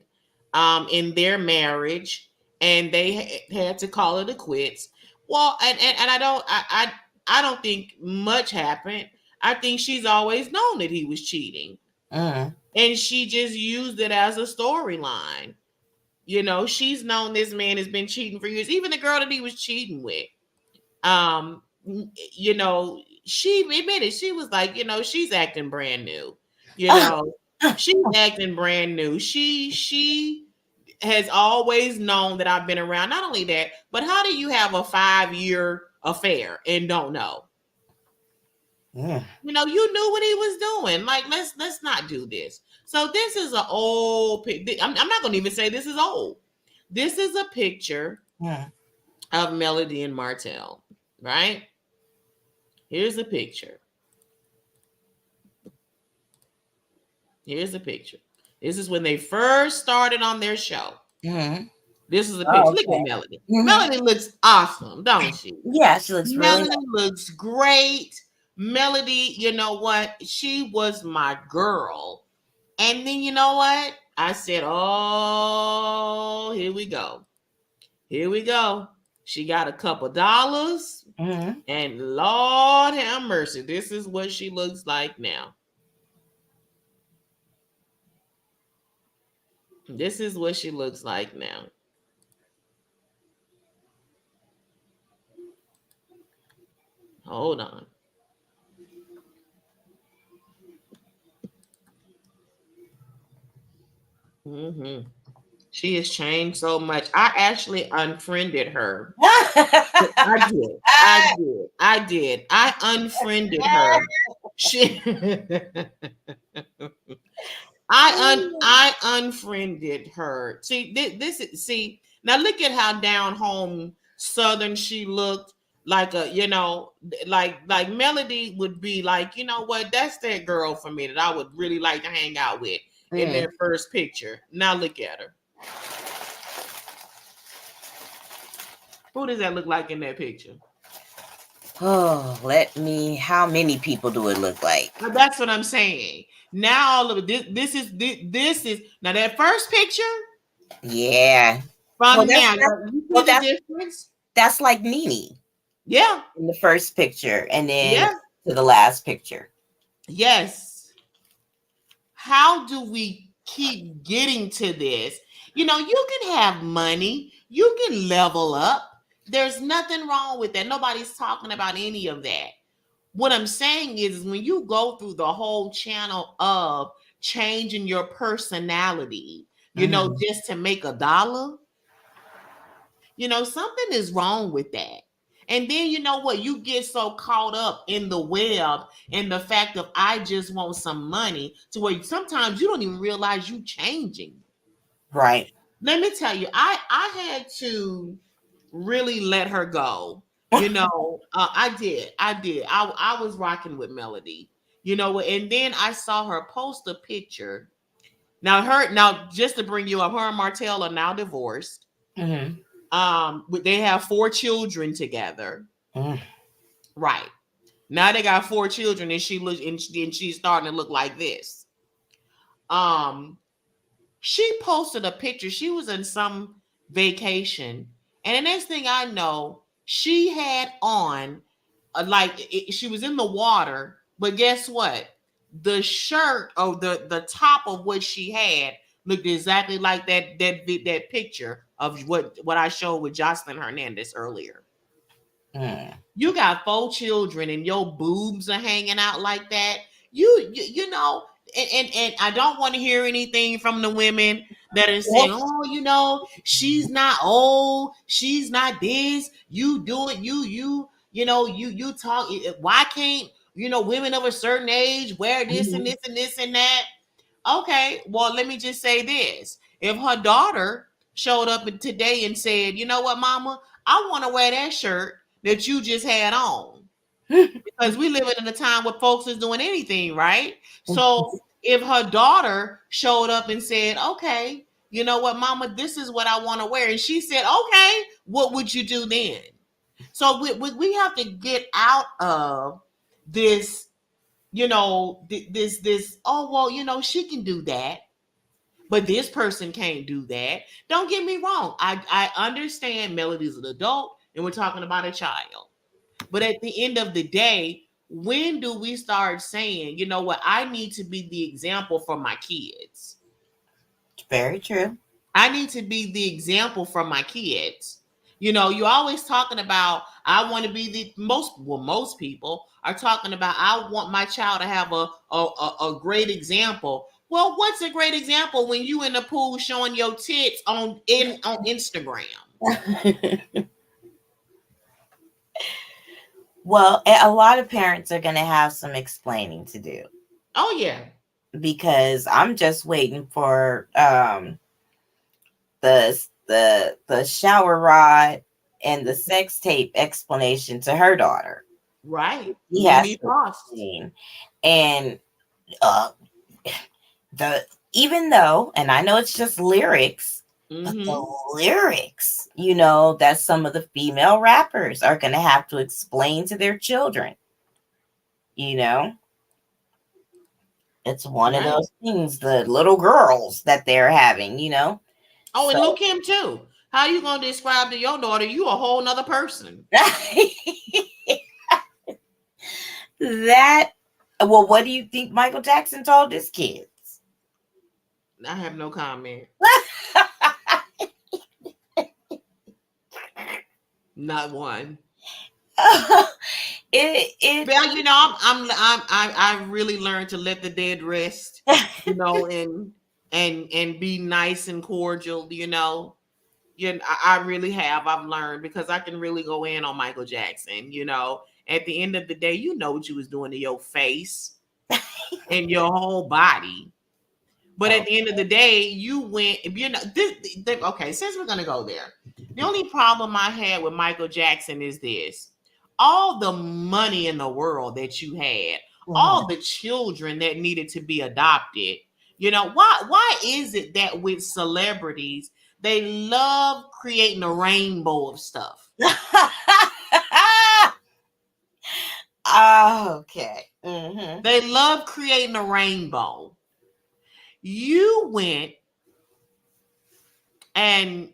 in their marriage, and they had to call it a quits. Well, and I don't think much happened. I think she's always known that he was cheating, and she just used it as a storyline. You know, she's known this man has been cheating for years. Even the girl that he was cheating with, you know, she admitted, she was like, you know, she's acting brand new. You know, she's acting brand new. She has always known that I've been around. Not only that, but how do you have a 5-year affair and don't know? Yeah. You know, you knew what he was doing. Like, let's not do this. So this is an old picture. I'm not going to even say this is old. This is a picture of Melody and Martell, right? Here's a picture. Here's a picture. This is when they first started on their show. This is a picture. Look at Melody. Melody looks awesome, don't she? Yeah, she looks Melody really looks great. Melody, you know what? She was my girl. And then you know what? I said, oh, here we go. Here we go. She got a couple dollars. And Lord have mercy, this is what she looks like now. This is what she looks like now. Hold on. She has changed so much. I actually unfriended her. I did. I unfriended her. I unfriended her. See, now look at how down home Southern she looked. Like a, you know, like Melody would be like, you know what, that's that girl for me that I would really like to hang out with in their first picture. Now look at her. Who does that look like in that picture? Oh, how many people do it look like? That's what I'm saying. Now all of it, this is now that first picture. Yeah. From now, you see the difference? That's like Nene. Yeah. In the first picture, and then to the last picture. Yes. How do we keep getting to this? You know, you can have money, you can level up. There's nothing wrong with that. Nobody's talking about any of that. What I'm saying is when you go through the whole channel of changing your personality, you know, just to make $1, you know, something is wrong with that. And then you know what? You get so caught up in the web and the fact of I just want some money to where sometimes you don't even realize you changing. Right. Let me tell you, I had to really let her go. You know, I did. I was rocking with Melody, you know, and then I saw her post a picture. Now just to bring you up, her and Martell are now divorced. They have 4 children together. Right. Now they got 4 children and she's starting to look like this. Um, she posted a picture. She was in some vacation, and the next thing I know, she had on she was in the water, but guess what? The shirt or the top of what she had looked exactly like that picture of what I showed with Jocelyn Hernandez earlier. Mm. You got 4 children and your boobs are hanging out like that. You know, and I don't want to hear anything from the women that are saying, Well, oh, she's not old, she's not this, you do it, you talk, why can't, women of a certain age wear this and mhm. this and this and that? Okay, well, let me just say this. If her daughter showed up today and said, you know what, mama, I want to wear that shirt that you just had on. Because we live in a time where folks is doing anything, right? So if her daughter showed up and said, okay, you know what, mama, this is what I want to wear. And she said, okay, what would you do then? So we have to get out of this, oh, well, she can do that, but this person can't do that. Don't get me wrong. I understand Melody's an adult and we're talking about a child. But at the end of the day, when do we start saying, you know what, I need to be the example for my kids? Very true. I need to be the example for my kids. You're always talking about, I want to be most people are talking about, I want my child to have a great example. Well, what's a great example when you in the pool showing your tits on Instagram? Well, a lot of parents are going to have some explaining to do Oh yeah. because I'm just waiting for the shower rod and the sex tape explanation to her daughter. Right. He has Mimi to Frost. explain. And uh even though, and I know it's just lyrics, but Mm-hmm. the lyrics, that some of the female rappers are going to have to explain to their children, you know, it's one of Right. those things, the little girls that they're having. Oh, and So Lil Kim too. How you gonna describe to your daughter you a whole nother person? that, well, what do you think Michael Jackson told his kids? I have no comment. Not one. it Well, I really learned to let the dead rest, and be nice and cordial, I really have. I've learned because I can really go in on Michael Jackson, At the end of the day, you know what you was doing to your face and your whole body. But at the end of the day, you went, okay, since we're going to go there, the only problem I had with Michael Jackson is this. All the money in the world that you had, all the children that needed to be adopted, why is it that with celebrities, they love creating a rainbow of stuff? Okay. Mm-hmm. They love creating a rainbow. You went and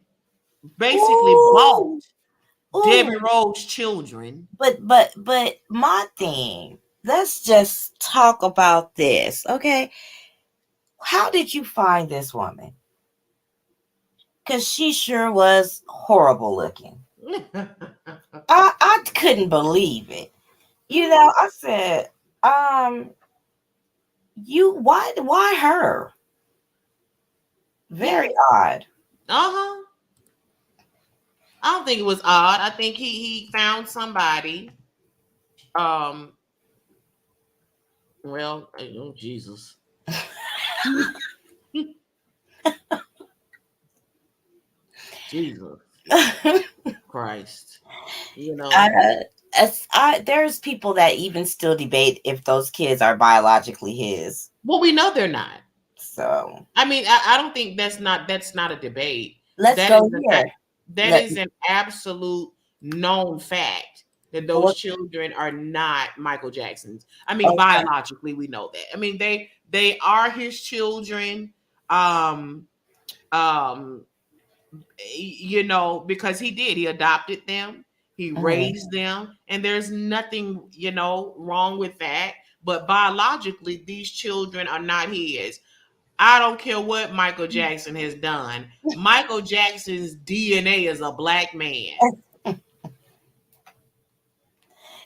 basically bought Debbie Rowe's children. But my thing, let's just talk about this, okay? How did you find this woman? Because she sure was horrible looking. I couldn't believe it. I said, why her? Very odd. Uh-huh. I don't think it was odd. I think he found somebody. Well, oh Jesus. Jesus Christ. There's people that even still debate if those kids are biologically his. Well, we know they're not. So I mean, I don't think that's not a debate. Let's go here. That is an absolute known fact. that those What? children are not Michael Jackson's. I mean, Okay. biologically, we know that. I mean, they are his children. Um, um, because he adopted them, he Mhm. raised them, and there's nothing, wrong with that. But biologically, these children are not his. I don't care what Michael Jackson has done. Michael Jackson's DNA is a black man.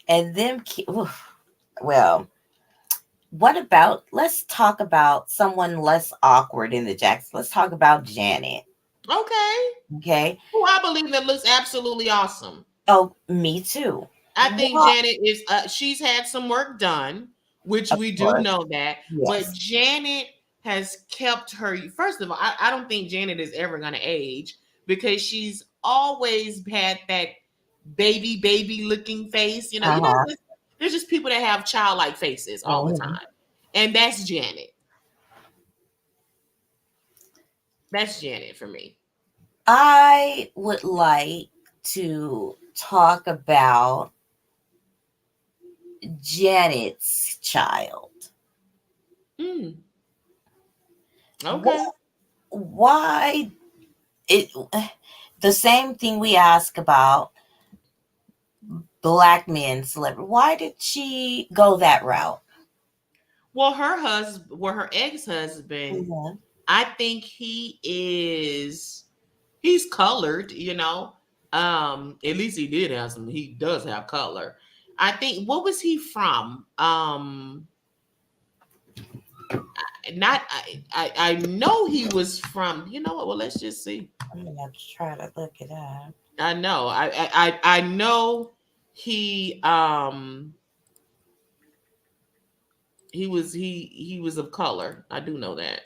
And oof. Well, what about, let's talk about someone less awkward in the Jackson. Let's talk about Janet. Okay. Okay. Who I believe that looks absolutely awesome. Oh, me too. I think What? Janet she's had some work done, which Of we do course. know that. But Yes. Janet has kept her. First of all, I don't think Janet is ever going to age because she's always had that baby looking face. Uh-huh. There's just people that have childlike faces all the Mhm. time. And that's Janet. That's Janet for me. I would like to talk about Janet's child. Mm, okay. What? Why it the same thing we ask about black men celebrity. Why did she go that route? Her ex-husband, Mhm. I think he's colored, at least he does have color. I think, what was he from? Not I know he was from, you know what? Well, let's just see. I'm gonna have to try to look it up. I know. I know he he was of color. I do know that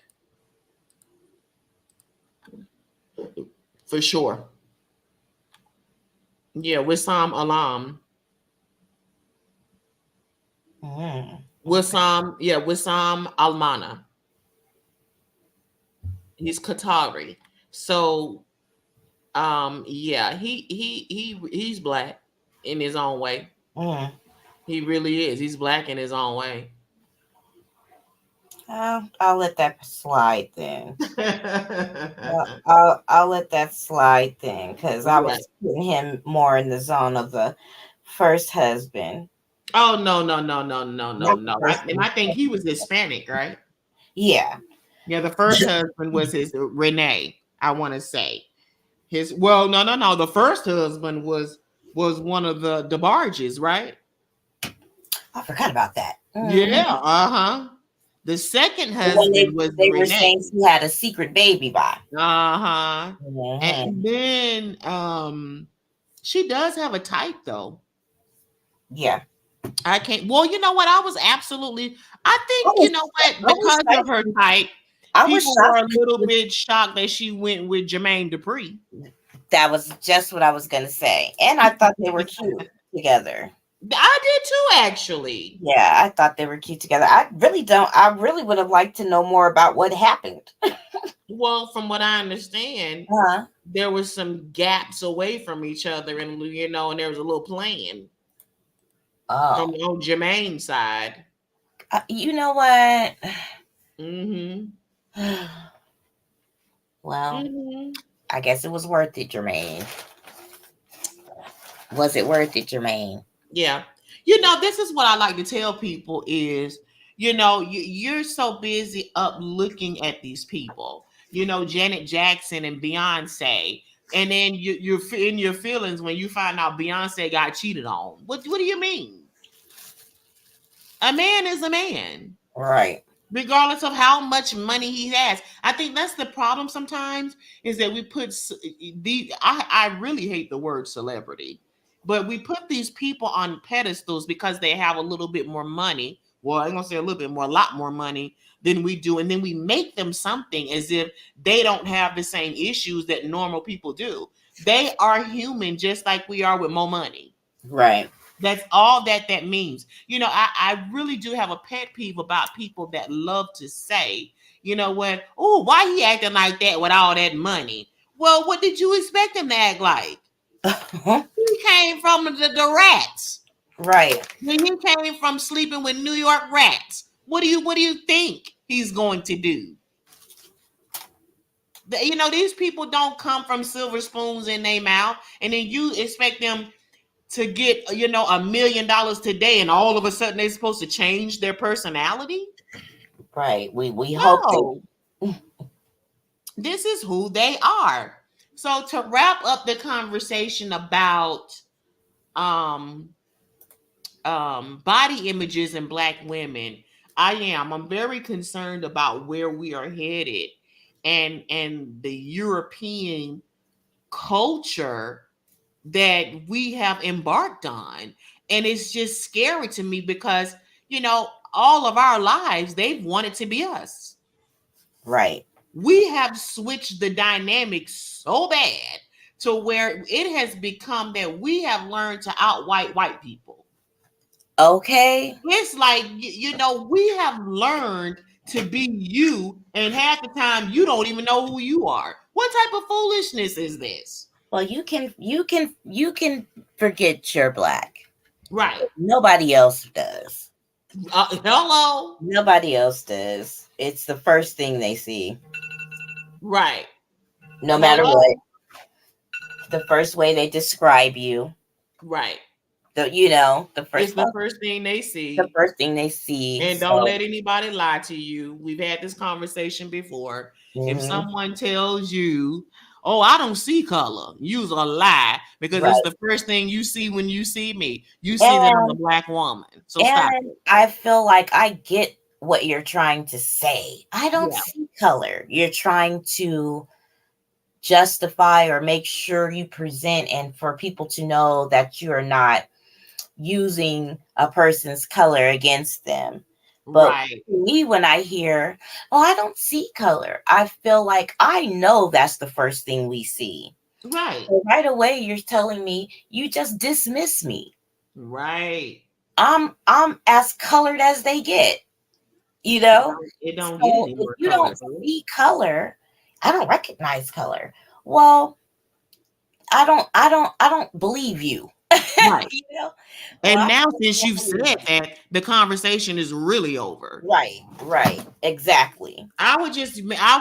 for sure. Yeah, Wissam Alam. Okay. Wissam Almana. He's Qatari. So yeah, he's black in his own way. Mm. He really is. He's black in his own way. I'll let that slide then. I'll let that slide then because I Right. was putting him more in the zone of the first husband. Oh, no. Not the No. first And I think one. he was Hispanic, right? Yeah. Yeah, the first husband was his Renee, I want to say. No. The first husband was one of the DeBarges, right? I forgot about that. Yeah, uh-huh. The second When husband was they were Renee. saying she had a secret baby by. Uh-huh. Mhm. And then she does have a type though. Yeah. I can't. Well, you know what? I I think, was, what, I was because of her shocked. type, I was people were shocked. a little bit shocked that she went with Jermaine Dupri. That was just what I was gonna say, and I thought they were cute together. I did too, actually. Yeah, I thought they were cute together. I really don't. I really would have liked to know more about what happened. Well, from what I understand, Huh? there was some gaps away from each other, and and there was a little plan Oh, on Jermaine's side. you know what? Mm-hmm. Well, Mm-hmm. I guess it was worth it, Jermaine. Was it worth it, Jermaine? Yeah. This is what I like to tell people is, you're so busy up looking at these people, Janet Jackson and Beyonce. And then you're in your feelings when you find out Beyonce got cheated on. What do you mean? A man is a man, Right. regardless of how much money he has. I think that's the problem sometimes is that we put I really hate the word celebrity, but we put these people on pedestals because they have a little bit more money. Well, I'm gonna say a little bit more, a lot more money than we do, and then we make them something as if they don't have the same issues that normal people do. They are human just like we are with more money. Right. That's all that means. I really do have a pet peeve about people that love to say, why he acting like that with all that money? Well, what did you expect him to act like? He came from the rats. Right. When he came from sleeping with New York rats. What do you think he's going to do? You know, these people don't come from silver spoons in their mouth, and then you expect them to get, you know, $1 million today, and all of a sudden they're supposed to change their personality. Right. We hope No, they. this is who they are. So to wrap up the conversation about um body images in Black women, I'm very concerned about where we are headed, and the European culture that we have embarked on. And it's just scary to me because, you know, all of our lives they've wanted to be us. Right. We have switched the dynamic so bad to where it has become that we have learned to out white people. Okay. It's like, you know, we have learned to be you, and half the time you don't even know who you are. What type of foolishness is this? Well, you can forget you're Black. Right. Nobody else does. Hello. Nobody else does. It's the first thing they see. Right. No matter Hello? what. The first way they describe you. Right. The It's the first thing they see. The first thing they see. And don't let anybody lie to you. We've had this conversation before. If someone tells you, oh, I don't see color, use a lie, because it's the first thing you see when you see me. You see that I'm a Black woman. So stop it. I feel like I get what you're trying to say. I don't see color. You're trying to justify or make sure you present, and for people to know that you're not using a person's color against them. But me, when I hear, oh, I don't see color, I feel like I know that's the first thing we see. Right. So right away, you're telling me you just dismiss me. Right. I'm as colored as they get. You know? It don't get any more if you color. don't see color, I don't recognize color. Well, I don't believe you. Right. You know? And now, since you've said that, the conversation is really over. Right. Exactly. I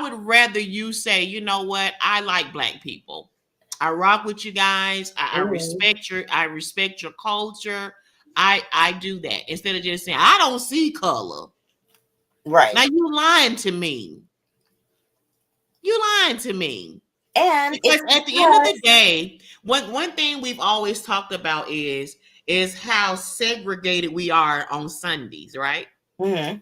would rather you say, you know what, I like Black people. I rock with you guys. I respect your culture. I do that instead of just saying I don't see color. Right. Now you lying to me. And because at the end of the day, one thing we've always talked about is how segregated we are on Sundays, right? Mm-hmm.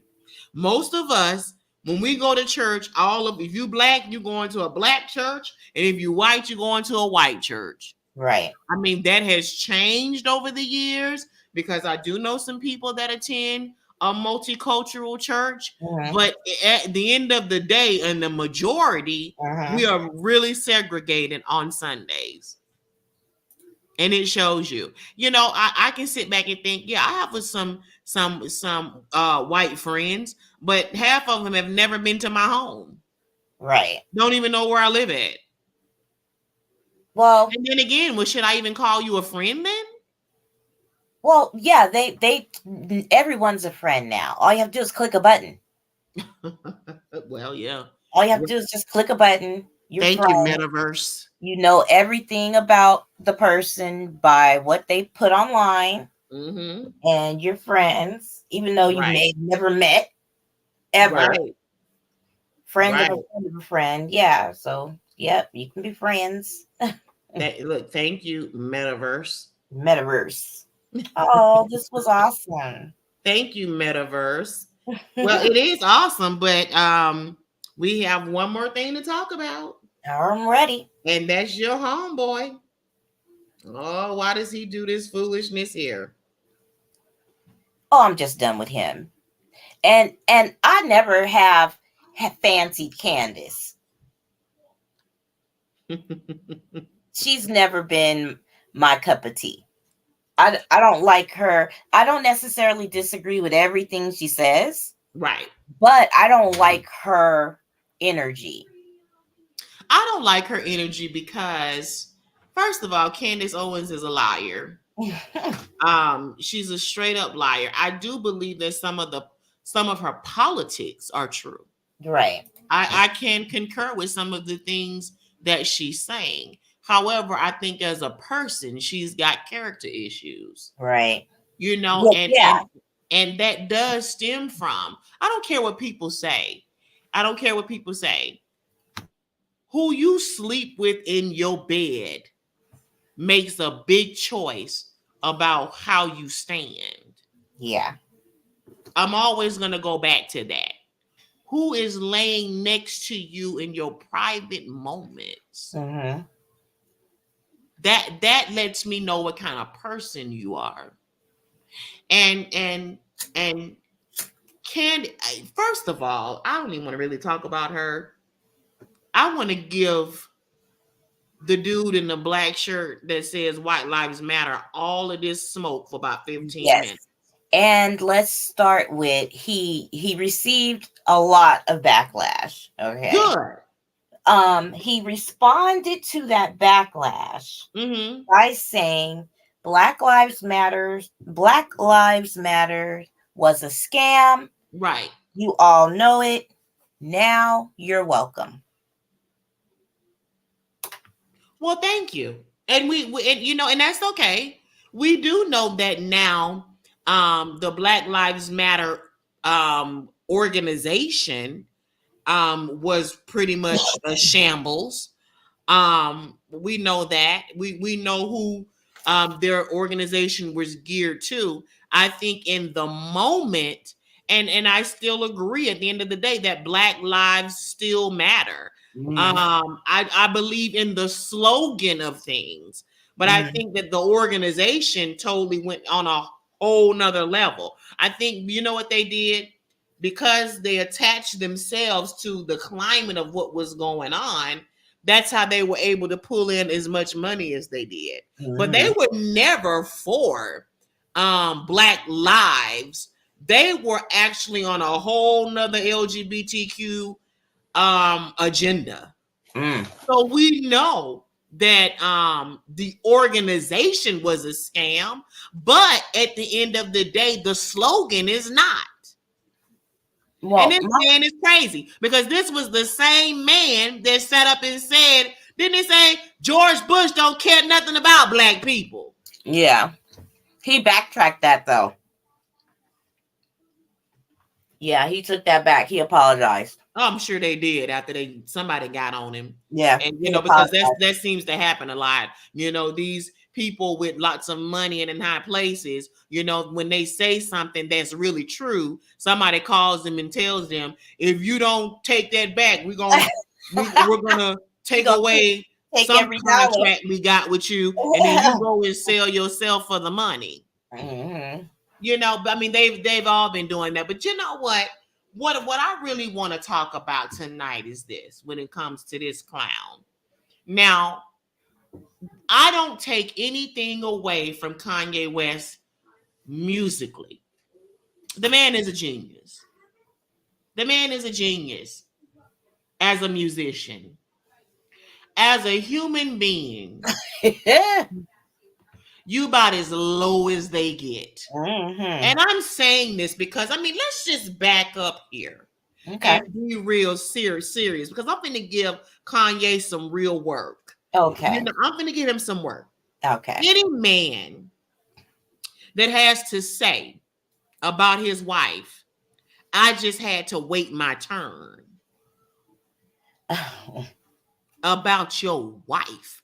Most of us, when we go to church, if you Black, you're going to a Black church, and if you white, you're going to a white church. Right. I mean, that has changed over the years, because I do know some people that attend a multicultural church, but at the end of the day, and the majority, we are really segregated on Sundays. And it shows you. You know, I can sit back and think, yeah, I have some white friends, but half of them have never been to my home. Right. Don't even know where I live at. Well, and then again, should I even call you a friend then? Well, yeah, they everyone's a friend now. All you have to do is click a button. Well, yeah. All you have to do is just click a button. Thank you, Metaverse. You know everything about the person by what they put online, and you're friends, even though you may have never met ever. Right. Friend of a friend of a friend. Yeah. So, yep, you can be friends. Look, thank you, Metaverse. Oh, this was awesome. Thank you, Metaverse. Well, it is awesome, but we have one more thing to talk about. I'm ready. And that's your homeboy. Oh, why does he do this foolishness here? Oh, I'm just done with him. And I never have fancied Candace. She's never been my cup of tea. I don't like her. I don't necessarily disagree with everything she says. Right. But I don't like her energy. I don't like her energy because, First of all, Candace Owens is a liar. She's a straight up liar. I do believe that some of her politics are true. Right. I can concur with some of the things that she's saying. However, I think as a person, she's got character issues. Right. You know, Well, and yeah. and that does stem from, I don't care what people say. I don't care what people say. Who you sleep with in your bed makes a big choice about how you stand. Yeah. I'm always going to go back to that. Who is laying next to you in your private moments? Mm-hmm. That lets me know what kind of person you are. And first of all, I don't even want to really talk about her. I want to give the dude in the black shirt that says White Lives Matter all of this smoke for about 15 minutes. And let's start with he received a lot of backlash. Okay. Good. He responded to that backlash by saying Black Lives Matter was a scam. Right. You all know it. Now you're welcome. Well, thank you. And we and, you know, and that's okay. We do know that now the Black Lives Matter organization was pretty much a shambles. We know that. We know who their organization was geared to. I think in the moment, and I still agree at the end of the day that Black lives still matter. I believe in the slogan of things, but I think that the organization totally went on a whole nother level. I think, you know what they did? Because they attached themselves to the climate of what was going on, that's how they were able to pull in as much money as they did. But they were never for Black lives. They were actually on a whole nother LGBTQ agenda. So we know that the organization was a scam, but at the end of the day, the slogan is not. Well, and this man is crazy because this was the same man that sat up and said, didn't he say George Bush don't care nothing about Black people? Yeah. He backtracked that though. Yeah, he took that back. He apologized. Oh, I'm sure they did after somebody got on him. Yeah. And you know, because that seems to happen a lot. You know, these people with lots of money and in high places, you know, when they say something that's really true, somebody calls them and tells them, if you don't take that back, we're gonna take away some contract we got with you, and then you go and sell yourself for the money. You know, I mean, they've all been doing that. But you know what? What I really want to talk about tonight is this when it comes to this clown. Now, I don't take anything away from Kanye West musically. The man is a genius. The man is a genius as a musician. As a human being, you about as low as they get. And I'm saying this because, I mean, let's just back up here and be real serious because I'm going to give Kanye some real work. Okay. You know, I'm going to give him some work. Okay. Any man that has to say about his wife, I just had to wait my turn. About your wife.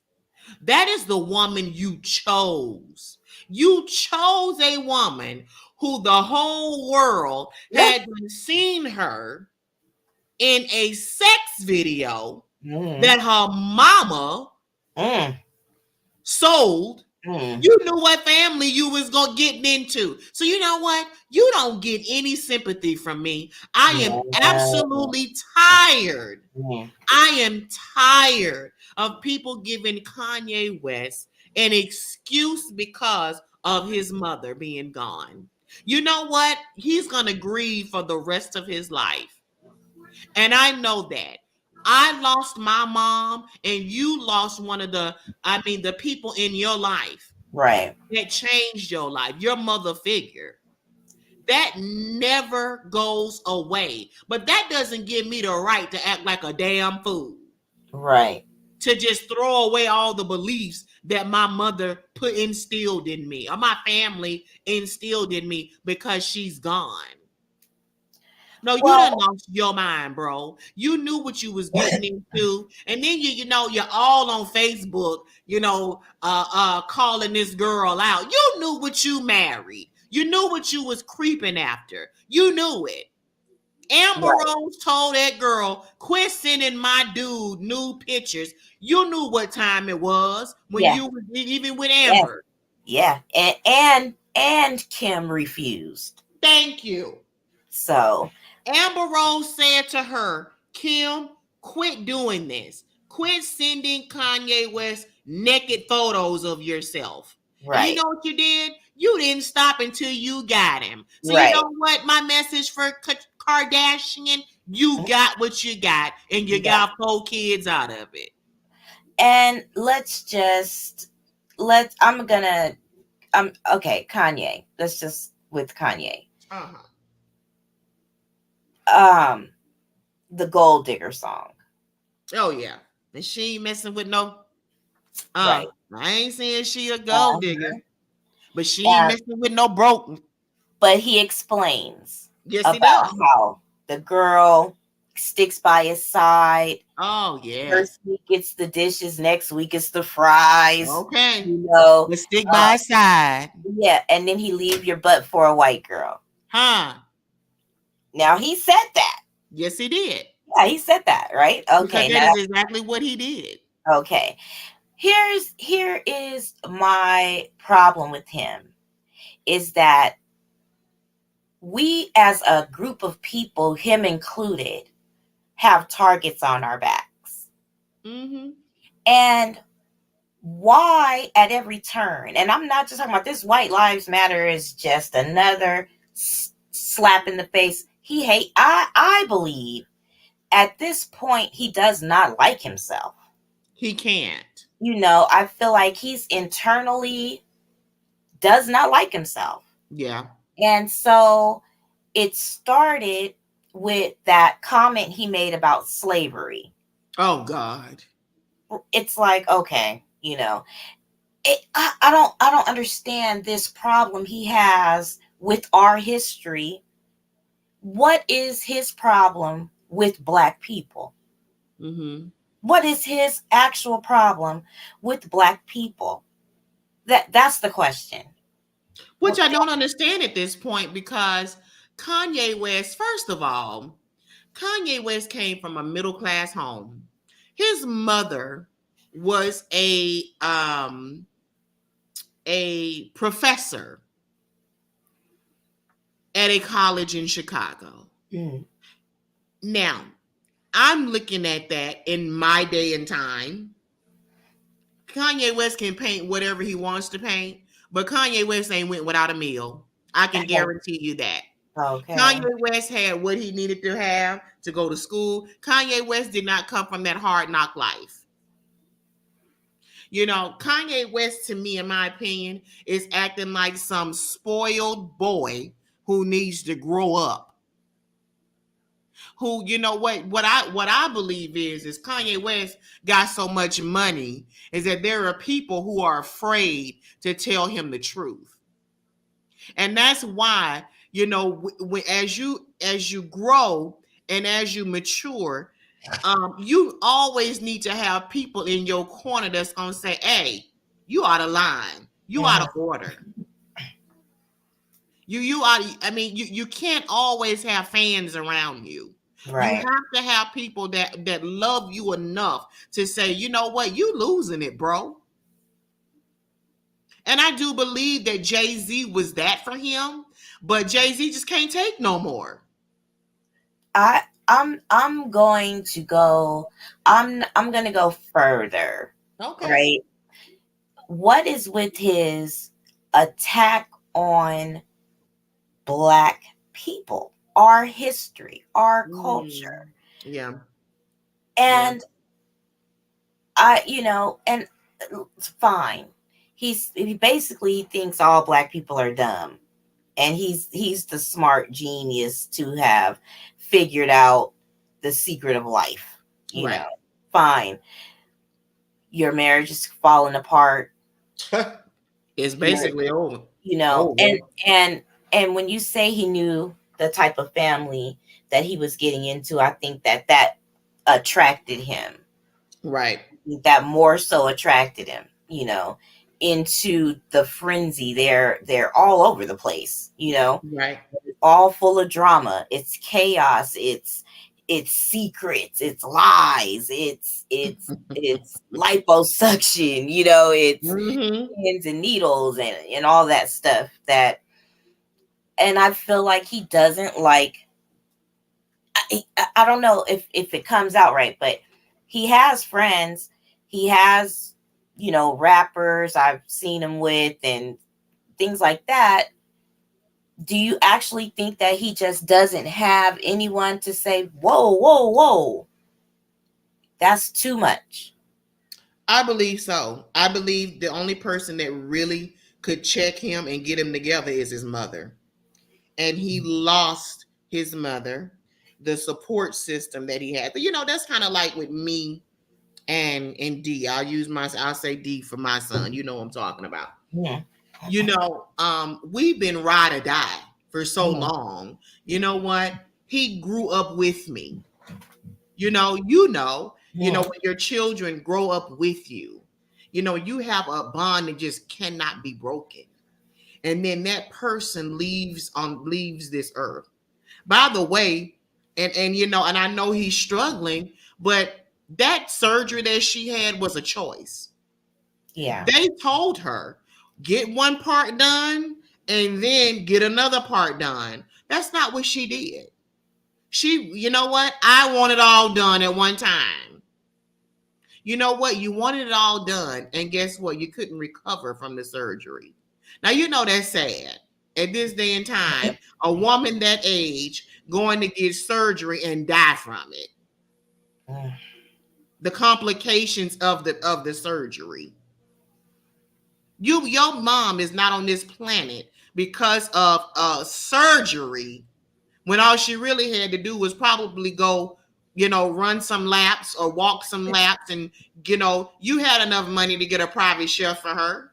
That is the woman you chose. You chose a woman who the whole world had seen her in a sex video that her mama sold. You knew what family you was gonna get into. So you know what? You don't get any sympathy from me. I am absolutely tired. I am tired of people giving Kanye West an excuse because of his mother being gone. You know what? He's gonna grieve for the rest of his life. And I know that. I lost my mom, and you lost one of the people in your life Right. that changed your life, your mother figure. That never goes away. But that doesn't give me the right to act like a damn fool, Right. to just throw away all the beliefs that my mother put instilled in me, or my family instilled in me, because she's gone. No, you done Well, lost your mind, bro. You knew what you was getting into, and then you're all on Facebook, calling this girl out. You knew what you married. You knew what you was creeping after. You knew it. Amber right. Rose told that girl, quit sending my dude new pictures. You knew what time it was when Yeah. you was even with Yeah. Amber. Yeah. And Kim refused. Thank you. So Amber Rose said to her, Kim, quit doing this. Quit sending Kanye West naked photos of yourself. And you right. know what you did? You didn't stop until you got him. So you Right. know what? My message for Kardashian, you got what you got, and you Yeah. got 4 kids out of it. And let's okay, Kanye. Let's just with Kanye. Uh-huh. Um the Gold Digger song. Oh yeah. And she ain't messing with no Right. I ain't saying she a gold Uh-huh. digger, but she ain't Yeah. messing with no broke. But he explains Yes, he about does. how the girl sticks by his side. Oh yes. First week it's the dishes, next week it's the fries. Okay. You know, But stick uh, by his side. yeah, and then he leave your butt for a white girl. Huh? Now he said that. Yes, he did. Yeah, he said that, right? Because Okay, that now is exactly what he did. okay. Here is my problem with him is that we as a group of people, him included, have targets on our backs. Mm-hmm. And why at every turn, and I'm not just talking about this, white lives matter is just another slap in the face. I believe at this point he does not like himself. He can't. I feel like he's internally does not like himself. Yeah. And so it started with that comment he made about slavery. Oh God. It's like, okay, I don't understand this problem he has with our history. What is his problem with Black people? Mm-hmm. What is his actual problem with Black people? That's the question. Which I don't understand at this point, because Kanye West, first of all, Kanye West came from a middle class home. His mother was a professor at a college in Chicago. Mm. Now, I'm looking at that in my day and time. Kanye West can paint whatever he wants to paint, but Kanye West ain't went without a meal. I can guarantee you that. Okay. Kanye West had what he needed to have to go to school. Kanye West did not come from that hard knock life. Kanye West, to me, in my opinion, is acting like some spoiled boy who needs to grow up. Who, what I believe is Kanye West got so much money is that there are people who are afraid to tell him the truth. And that's why, as you grow and as you mature, you always need to have people in your corner that's gonna say, "Hey, you out of line. You out of order. You out. You can't always have fans around you. You Right. have to have people that love you enough to say, you know what, you losing it, bro." And I do believe that Jay-Z was that for him, but Jay-Z just can't take no more. I'm going to go I'm going to go further. Okay. Right? What is with his attack on Black people, our history, our culture? Yeah. And I, and it's fine. He basically thinks all black people are dumb, and he's the smart genius to have figured out the secret of life. Right. Fine. Your marriage is falling apart. It's basically over. And and when you say he knew the type of family that he was getting into, I think that attracted him. Right. That more so attracted him, into the frenzy. They're all over the place, Right. all full of drama. It's chaos. It's secrets. It's lies. It's liposuction. It's pins and needles and all that stuff. And I feel like he doesn't like. I don't know if it comes out right, but he has friends. He has, rappers I've seen him with and things like that. Do you actually think that he just doesn't have anyone to say, whoa, whoa, whoa, that's too much? I believe so. I believe the only person that really could check him and get him together is his mother. And he lost his mother, the support system that he had. That's kind of like with me and D. I'll say D for my son. You know what I'm talking about. Yeah. We've been ride or die for so long. You know what? He grew up with me. When your children grow up with you, you have a bond that just cannot be broken. And then that person leaves this earth. By the way, and I know he's struggling, but that surgery that she had was a choice. Yeah. They told her, get one part done and then get another part done. That's not what she did. You know what? I want it all done at one time. You know what? You wanted it all done. And guess what? You couldn't recover from the surgery. Now, that's sad. At this day and time, a woman that age going to get surgery and die from it. The complications of the surgery. Your mom is not on this planet because of surgery, when all she really had to do was probably go, run some laps or walk some laps, and you had enough money to get a private chef for her.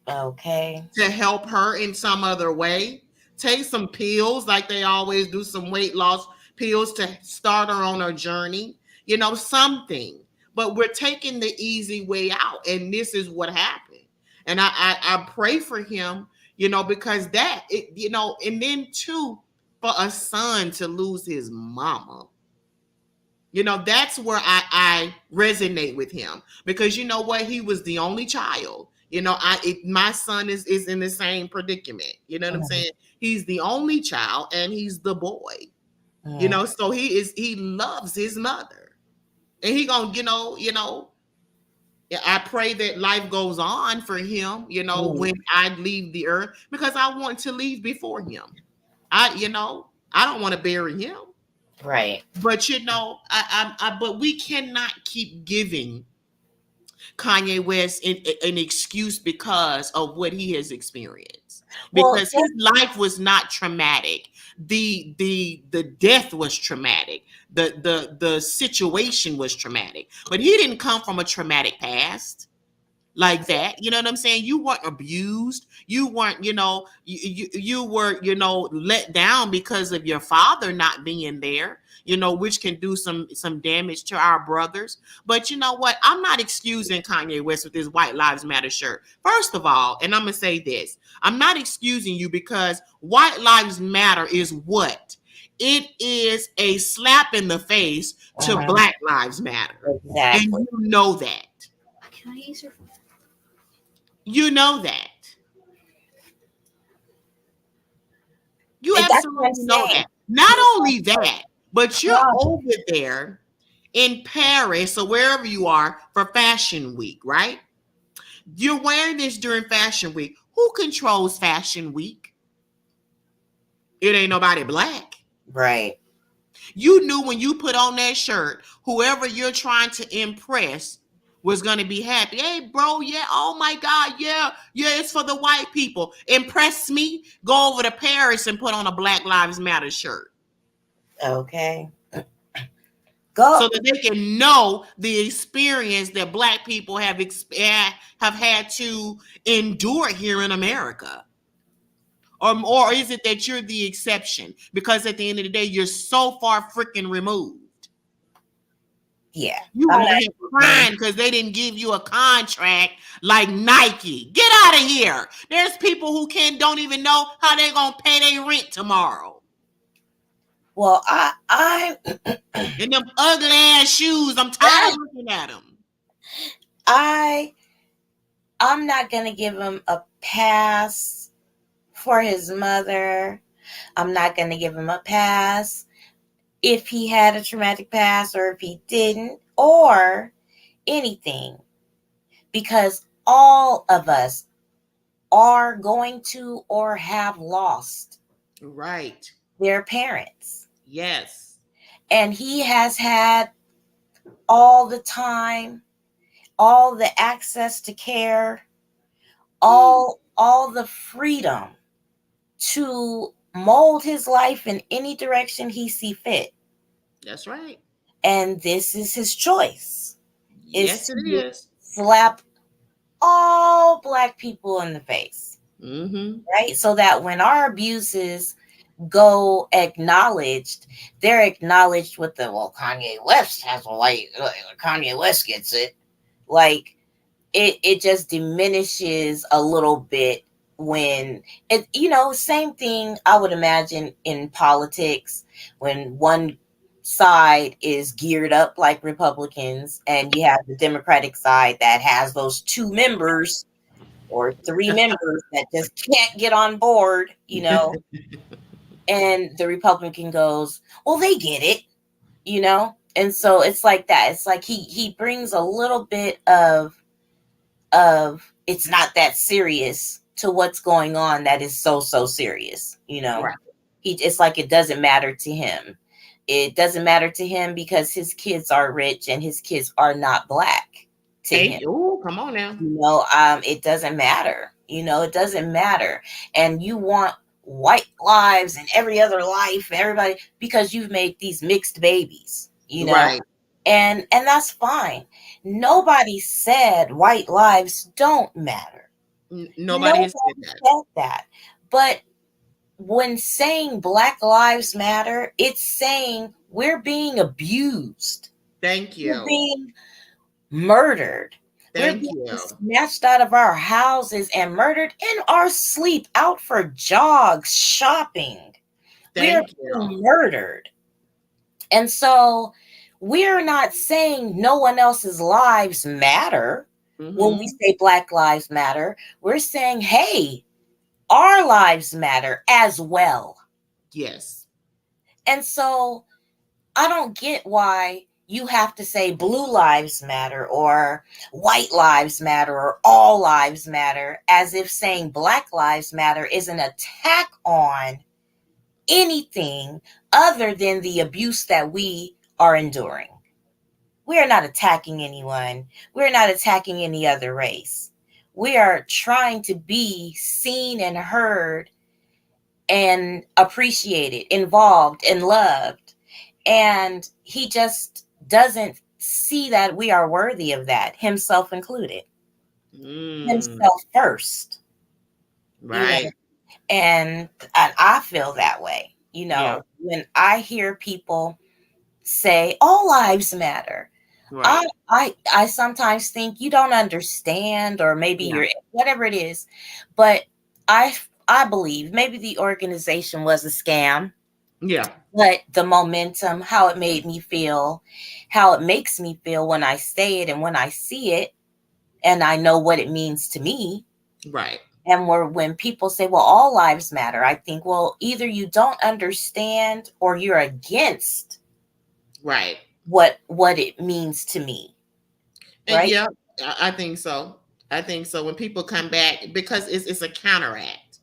Okay. To help her in some other way. Take some pills like they always do, some weight loss pills to start her on her journey. Something. But we're taking the easy way out, and this is what happened. And I pray for him, because and then too, for a son to lose his mama. That's where I resonate with him, because you know what? He was the only child. My son is in the same predicament. You know what I'm saying? He's the only child and he's the boy. So he loves his mother. And he gonna, I pray that life goes on for him, when I leave the earth, because I want to leave before him. I don't want to bury him. Right. But but we cannot keep giving Kanye West an excuse because of what he has experienced. Because his life was not traumatic. The death was traumatic. The situation was traumatic. But he didn't come from a traumatic past like that. You know what I'm saying? You weren't abused. You weren't, you were, let down because of your father not being there, which can do some damage to our brothers. But you know what? I'm not excusing Kanye West with his White Lives Matter shirt. First of all, and I'm going to say this, I'm not excusing you, because White Lives Matter is what? It is a slap in the face to Black Lives Matter. Exactly. And you know that. Can I use your phone? You know that. You absolutely know that. Not only that, but you're over there in Paris or wherever you are for Fashion Week, right? You're wearing this during Fashion Week. Who controls Fashion Week? It ain't nobody black. Right. You knew when you put on that shirt, whoever you're trying to impress was going to be happy. Hey, bro, yeah, oh my God, yeah, it's for the white people. Impress me, go over to Paris and put on a Black Lives Matter shirt. Okay. Go. So that they can know the experience that Black people have had to endure here in America. Or is it that you're the exception? Because at the end of the day, you're so far freaking removed. Yeah. You over here crying because they didn't give you a contract like Nike. Get out of here. There's people who don't even know how they're gonna pay their rent tomorrow. Well, I and them ugly ass shoes. I'm tired of looking at them. I'm not gonna give him a pass for his mother. I'm not gonna give him a pass if he had a traumatic past or if he didn't or anything, because all of us are going to or have lost their parents. Yes. And he has had all the time, all the access to care, all the freedom to mold his life in any direction he see fit. That's right. And this is his choice. Yes, it is. Slap all Black people in the face. Mm-hmm. Right? So that when our abuses go acknowledged, they're acknowledged with the, well, Kanye West has a white, Kanye West gets it. Like, it just diminishes a little bit when it, same thing I would imagine in politics when one side is geared up like Republicans and you have the Democratic side that has those 2 members or 3 members that just can't get on board, and the Republican goes, well, they get it, and so it's like that. It's like he brings a little bit of it's not that serious to what's going on that is so serious, Right. It's like it doesn't matter to him. It doesn't matter to him because his kids are rich and his kids are not Black to him. Oh, come on now. It doesn't matter. It doesn't matter. And you want white lives and every other life, everybody, because you've made these mixed babies, Right. And that's fine. Nobody said white lives don't matter. Nobody has said that. But when saying Black Lives Matter, it's saying we're being abused. Thank you. We're being murdered. Thank we're you. Snatched out of our houses and murdered in our sleep, out for jogs, shopping. We're being murdered. And so we're not saying no one else's lives matter. Mm-hmm. When we say Black Lives Matter, we're saying, hey, our lives matter as well. Yes. And so I don't get why you have to say blue lives matter or white lives matter or all lives matter, as if saying Black lives matter is an attack on anything other than the abuse that we are enduring. We are not attacking anyone. We're not attacking any other race. We are trying to be seen and heard and appreciated, involved and loved. And he just doesn't see that we are worthy of that, himself included. Himself first. Right. And I feel that way. When I hear people say all lives matter, right. I sometimes think you don't understand, or maybe you're whatever it is, but I believe maybe the organization was a scam. Yeah. But the momentum, how it made me feel, how it makes me feel when I say it and when I see it, and I know what it means to me. Right. And when people say, well, all lives matter, I think, well, either you don't understand or you're against right what it means to me. Right? Yeah, I think so. I think so. When people come back, because it's a counteract.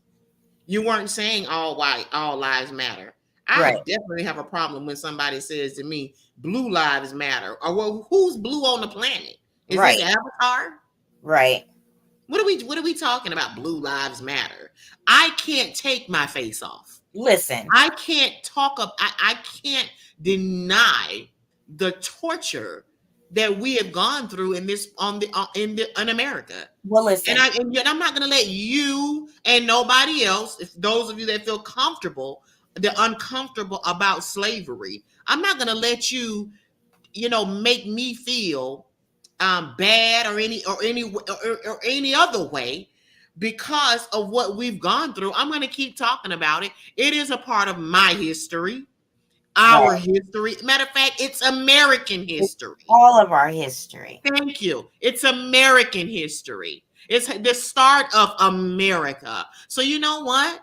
You weren't saying all lives matter. I Right. definitely have a problem when somebody says to me, "Blue lives matter," or well, who's blue on the planet? Is this Right. Avatar? Right. What are we talking about? Blue lives matter. I can't take my face off. Listen. I can't talk up. I can't deny the torture that we have gone through in this on the in America. Well, And listen. yet I'm not going to let you and nobody else, if those of you that feel comfortable, they're uncomfortable about slavery. I'm not going to let you, make me feel bad or any other way because of what we've gone through. I'm going to keep talking about it. It is a part of my history, our Right. history. Matter of fact, it's American It's history. all of our history. Thank you. It's American history. It's the start of America. So you know what?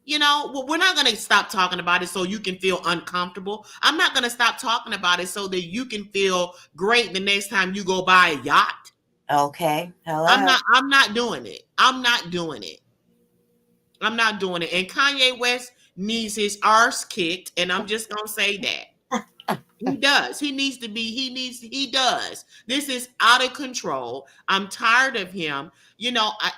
We're not going to stop talking about it so you can feel uncomfortable. I'm not going to stop talking about it so that you can feel great the next time you go buy a yacht. Okay. I'm Hello. not I'm not doing it. I'm not doing it. I'm not doing it. And Kanye West needs his arse kicked, and I'm just going to say that. He does. He does. This is out of control. I'm tired of him.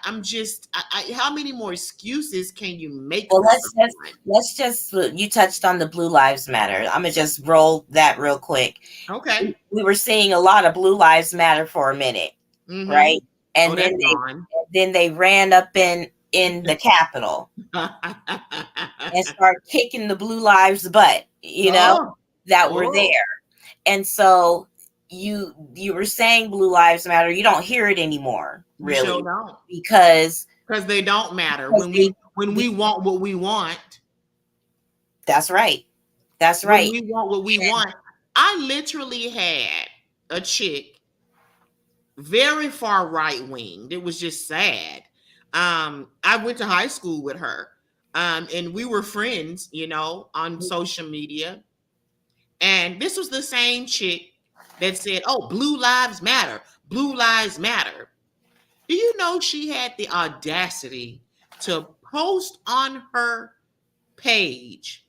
I'm just, how many more excuses can you make Well, for someone? let's just you touched on the Blue Lives Matter. I'm gonna just roll that real quick. Okay. We were seeing a lot of Blue Lives Matter for a minute, Mm-hmm. right? Oh, And that's gone. then they ran up in the Capitol and start kicking the Blue Lives butt, Oh, that were oh, there. And so you were saying Blue Lives Matter. You don't hear it anymore, you sure really, don't. because Because they don't matter. because When they, we want what we want, that's right. That's when right. we want what we And want, I literally had a chick very far right wing. It was just sad. I went to high school with her. And we were friends, on social media. And this was the same chick that said, "Oh, blue lives matter. Blue lives matter." Do you know she had the audacity to post on her page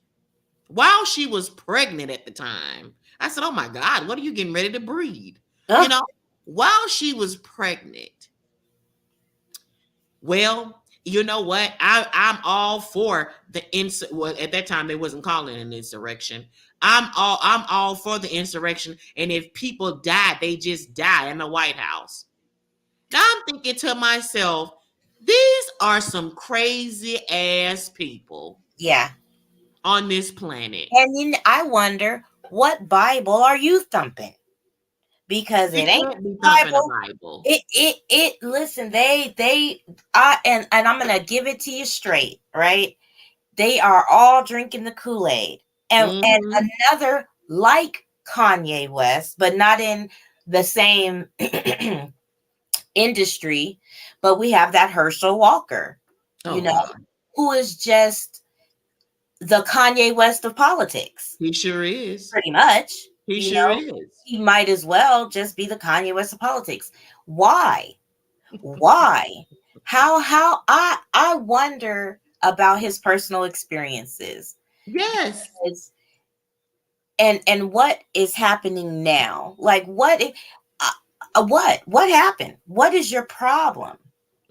while she was pregnant at the time? I said, "Oh my God, what are you getting ready to breed?" You uh, know, while she was pregnant. Well, you know what? I'm all for the well, at that time they wasn't calling it an insurrection. I'm all for the insurrection. And if people die, they just die in the White House. Now I'm thinking to myself, these are some crazy ass people yeah. on this planet. And then I wonder, what Bible are you thumping? Because You it ain't can't be the thumping a Bible. Bible. Listen, and I'm gonna give it to you straight, right? They are all drinking the Kool-Aid. And Mm-hmm. another like Kanye West, but not in the same industry, but we have that Herschel Walker, you Oh know, God. who is just the Kanye West of politics, He sure is. pretty much. He You sure know, is. he might as well just be the Kanye West of politics. Why? Why? I wonder about his personal experiences. Yes. It's, and what is happening now? Like what happened? What is your problem?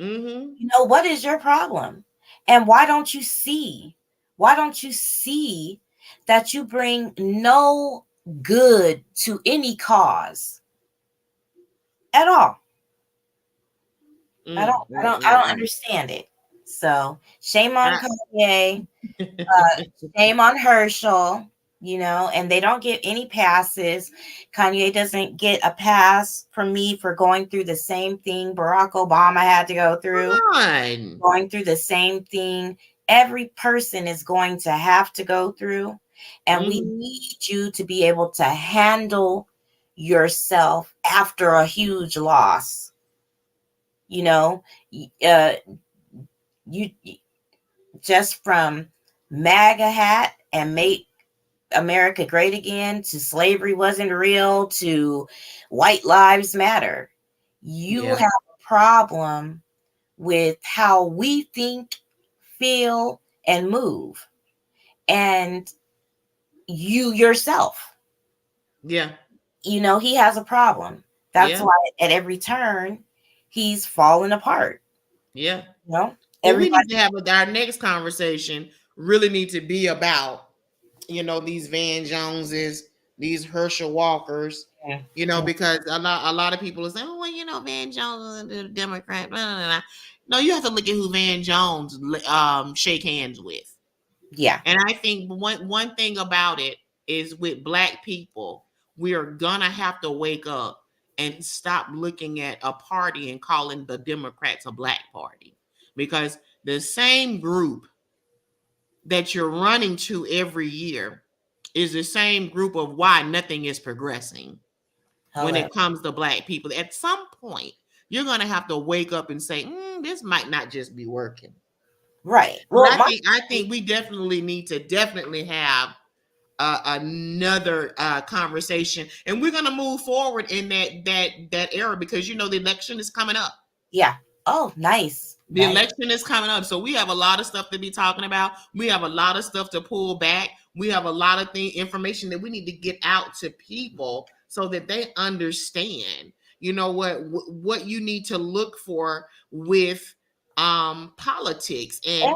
Mm-hmm. What is your problem? And why don't you see? Why don't you see that you bring no good to any cause at all? I don't Mm, I mm, don't I mm, don't mm. understand it. So shame on I- Kanye, shame on Herschel, and they don't get any passes. Kanye doesn't get a pass from me for going through the same thing Barack Obama had to go through, Come on. going through the same thing every person is going to have to go through. And we Mhm. need you to be able to handle yourself after a huge loss. You know, you just from MAGA hat and make America great again to slavery wasn't real to white lives matter. You Yeah. have a problem with how we think, feel, and move. and you yourself. Yeah. He has a problem. That's Yeah. why at every turn he's falling apart. Yeah. Well, we Everybody. need to have our next conversation really need to be about, these Van Joneses, these Herschel Walkers, Yeah. because a lot of people are saying, oh, well, Van Jones is a Democrat. Blah, blah, blah. No, you have to look at who Van Jones shake hands with. Yeah. And I think one thing about it is with Black people, we are gonna have to wake up and stop looking at a party and calling the Democrats a Black party, because the same group that you're running to every year is the same group of why nothing is progressing when Hello. it comes to Black people. At some point, you're going to have to wake up and say, this might not just be working. Right. But Well, I think we definitely need to have another conversation, and we're going to move forward in that era, because the election is coming up. Yeah. Oh, nice. The election is coming up, so we have a lot of stuff to be talking about. We have a lot of stuff to pull back. We have a lot of information that we need to get out to people so that they understand, what you need to look for with politics. And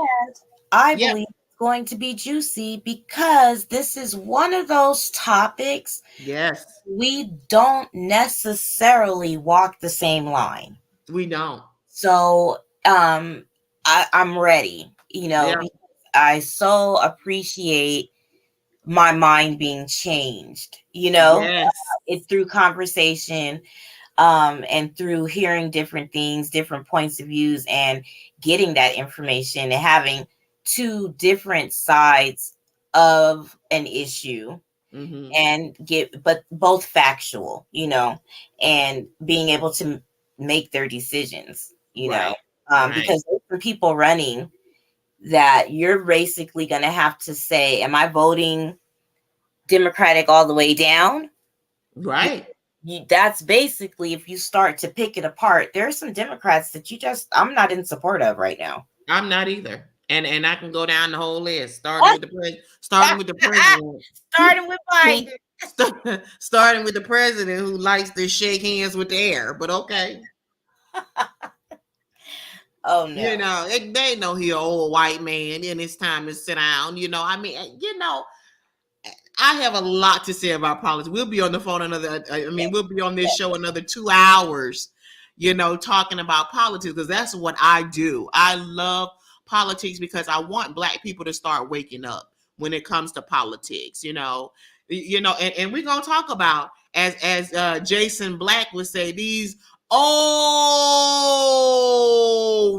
I believe it's going to be juicy, because this is one of those topics. Yes, we don't necessarily walk the same line. We don't. So I'm ready. I so appreciate my mind being changed. Yes. It's through conversation, and through hearing different things, different points of views, and getting that information and having two different sides of an issue. Mm-hmm. And but both factual, and being able to make their decisions, Right. Because for people running, that you're basically going to have to say, am I voting Democratic all the way down? Right. That's basically, if you start to pick it apart, there are some Democrats that I'm not in support of right now. I'm not either. And I can go down the whole list, starting with the president. Starting with Biden. Starting with the president, who likes to shake hands with the air, but okay. Oh no. They know he an old white man and it's time to sit down. I have a lot to say about politics. We'll be on the phone we'll be on this show another 2 hours, talking about politics, because that's what I do. I love politics because I want Black people to start waking up when it comes to politics, and we're going to talk about, as Jason Black would say, these old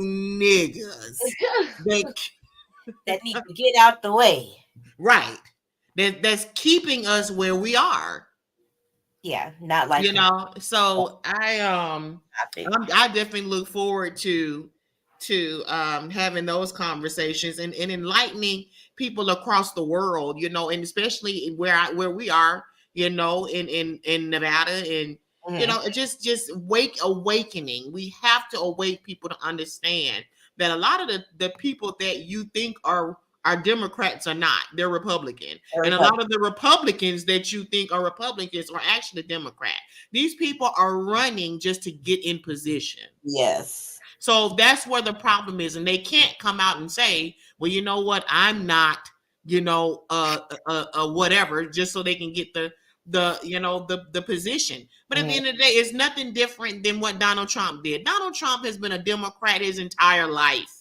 niggas that need to get out the way. Right. That's keeping us where we are. Yeah, not like So I definitely look forward to having those conversations and enlightening people across the world, and especially where we are, in Nevada, and just awakening. We have to awake people to understand that a lot of the people that you think are Democrats are not. They're Republican. And a lot of the Republicans that you think are Republicans are actually Democrat. These people are running just to get in position. Yes. So that's where the problem is. And they can't come out and say, well, you know what? I'm not, whatever, just so they can get the position. But at the end of the day, it's nothing different than what Donald Trump did. Donald Trump has been a Democrat his entire life.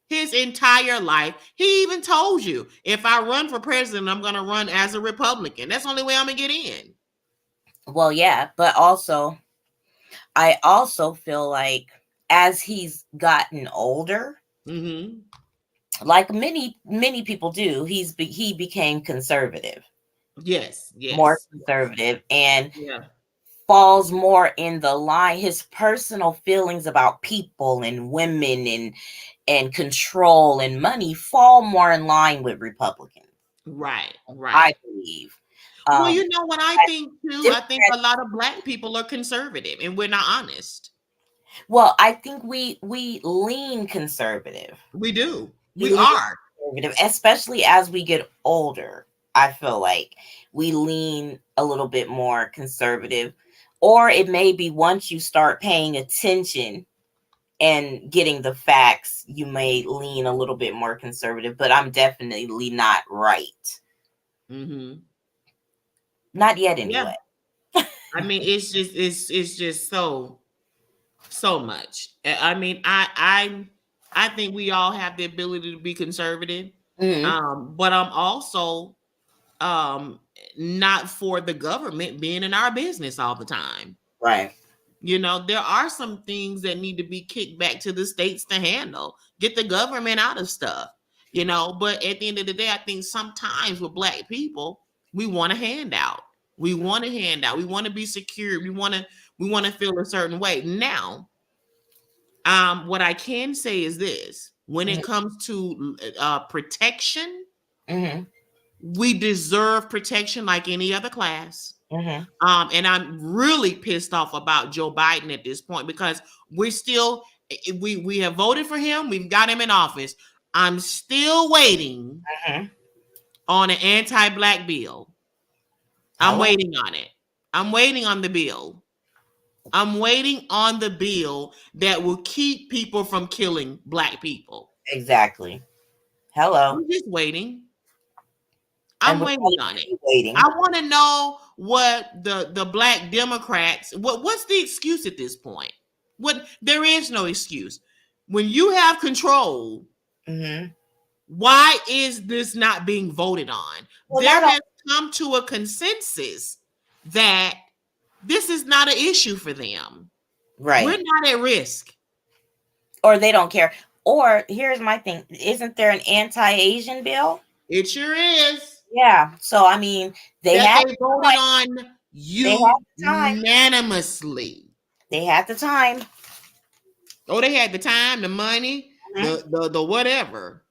His entire life. He even told you, if I run for president, I'm going to run as a Republican. That's the only way I'm going to get in. Well, yeah, but I also feel like as he's gotten older, like many people do, he became conservative. Yes. More conservative, and falls more in the line. His personal feelings about people and women and control and money fall more in line with Republicans. Right. I believe. Well, you know what I think too? I think a lot of Black people are conservative, and we're not honest. Well, I think we lean conservative. We do. We are. conservative, especially as we get older. I feel like we lean a little bit more conservative, or it may be once you start paying attention and getting the facts, you may lean a little bit more conservative, but I'm definitely not right. Mm-hmm. Not yet, Yeah. anyway. I mean, it's just so much. I mean, I think we all have the ability to be conservative. Mhm. But I'm also um not for the government being in our business all the time. Right. You know, there are some things that need to be kicked back to the states to handle. Get the government out of stuff, you know. But at the end of the day, I think sometimes with black people, we want a handout. We want a handout. We want to be secure. We want to feel a certain way. Now, what I can say is this: when it Mhm. comes to protection, Mhm. we deserve protection like any other class. Mhm. And I'm really pissed off about Joe Biden at this point because we're still we have voted for him. We've got him in office. I'm still waiting Mhm. on an anti-black bill. I'm Hello. waiting on it. I'm waiting on the bill. I'm waiting on the bill that will keep people from killing black people. Exactly. Hello. I'm just waiting. And I'm we're waiting going to on it. keep waiting. I want to know what the black Democrats what's the excuse at this point? What there is no excuse. When you have control, Mhm. why is this not being voted on? Well, There not all, has come to a consensus that this is not an issue for them. We're right. not at risk. Or they don't care. Or here's my thing: isn't there an anti-Asian bill? It sure is. Yeah. So I mean, they That had they voted on they had the time. unanimously. They had the time. Oh, they had the time, the money, Mhm. the whatever.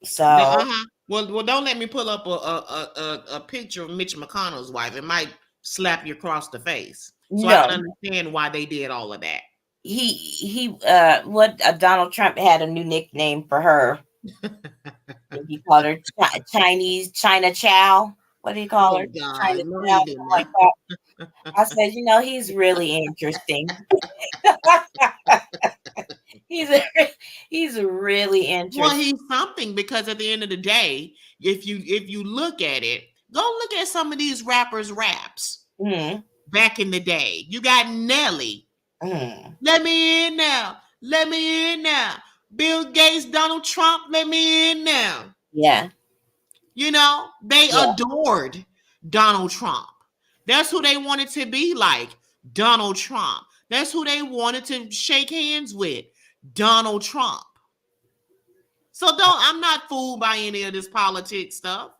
So Well, don't let me pull up a picture of Mitch McConnell's wife. It might slap you across the face. So I no, can understand why they did all of that. what Donald Trump had a new nickname for her. He called her Chinese China Chow. What do you call Oh her? God, China no, Chow, he did something like not. that. I said, he's really interesting. he's a, he's really Well, interesting. he's something because at the end of the day, if you look at it, go look at some of these rappers' raps Mm, back in the day. You got Nelly. mm, Let me in now. Let me in now. Bill Gates, Donald Trump, let me in now. yeah, You know, they yeah, adored Donald Trump. That's who they wanted to be like, Donald Trump. That's who they wanted to shake hands with, Donald Trump. So I'm not fooled by any of this politics stuff.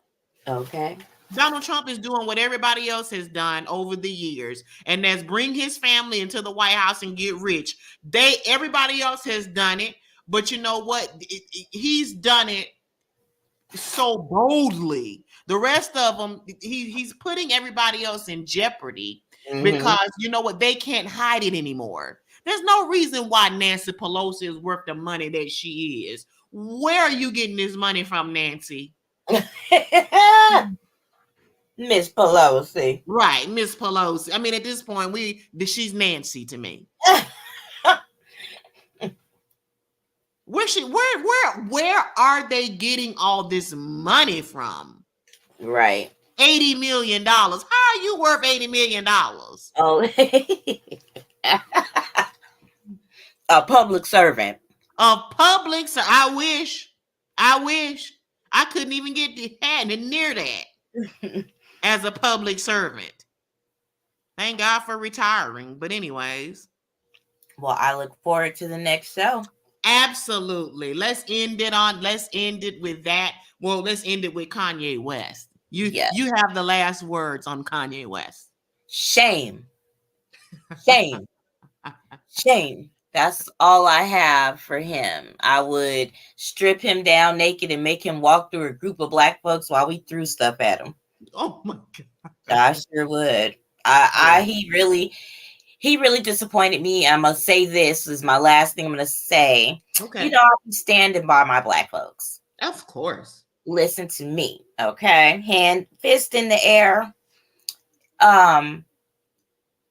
okay, Donald Trump is doing what everybody else has done over the years, and that's bring his family into the White House and get rich. Everybody else has done it, but you know what? He's done it so boldly. The rest of them, he's putting everybody else in jeopardy hmm, because you know what? They can't hide it anymore. There's no reason why Nancy Pelosi is worth the money that she is. Where are you getting this money from, Nancy? Miss Pelosi. Right, Miss Pelosi. I mean, at this point, she's Nancy to me. Where are they getting all this money from? Right. $80 million. How are you worth $80 million? Oh, a public servant. A public, so I wish I couldn't even get the hand near that as a public servant. Thank God for retiring. But anyways, Well, I look forward to the next show. absolutely. Let's end it with that. Well, let's end it with Kanye West. Yes. You have the last words on Kanye West. Shame. Shame. Shame. That's all I have for him. I would strip him down naked and make him walk through a group of black folks while we threw stuff at him. Oh my God. I sure would. He really, He really disappointed me. I'm gonna say this is my last thing I'm gonna say. Okay. I'll be standing by my black folks. Of course. Listen to me, okay? Hand fist in the air. Um,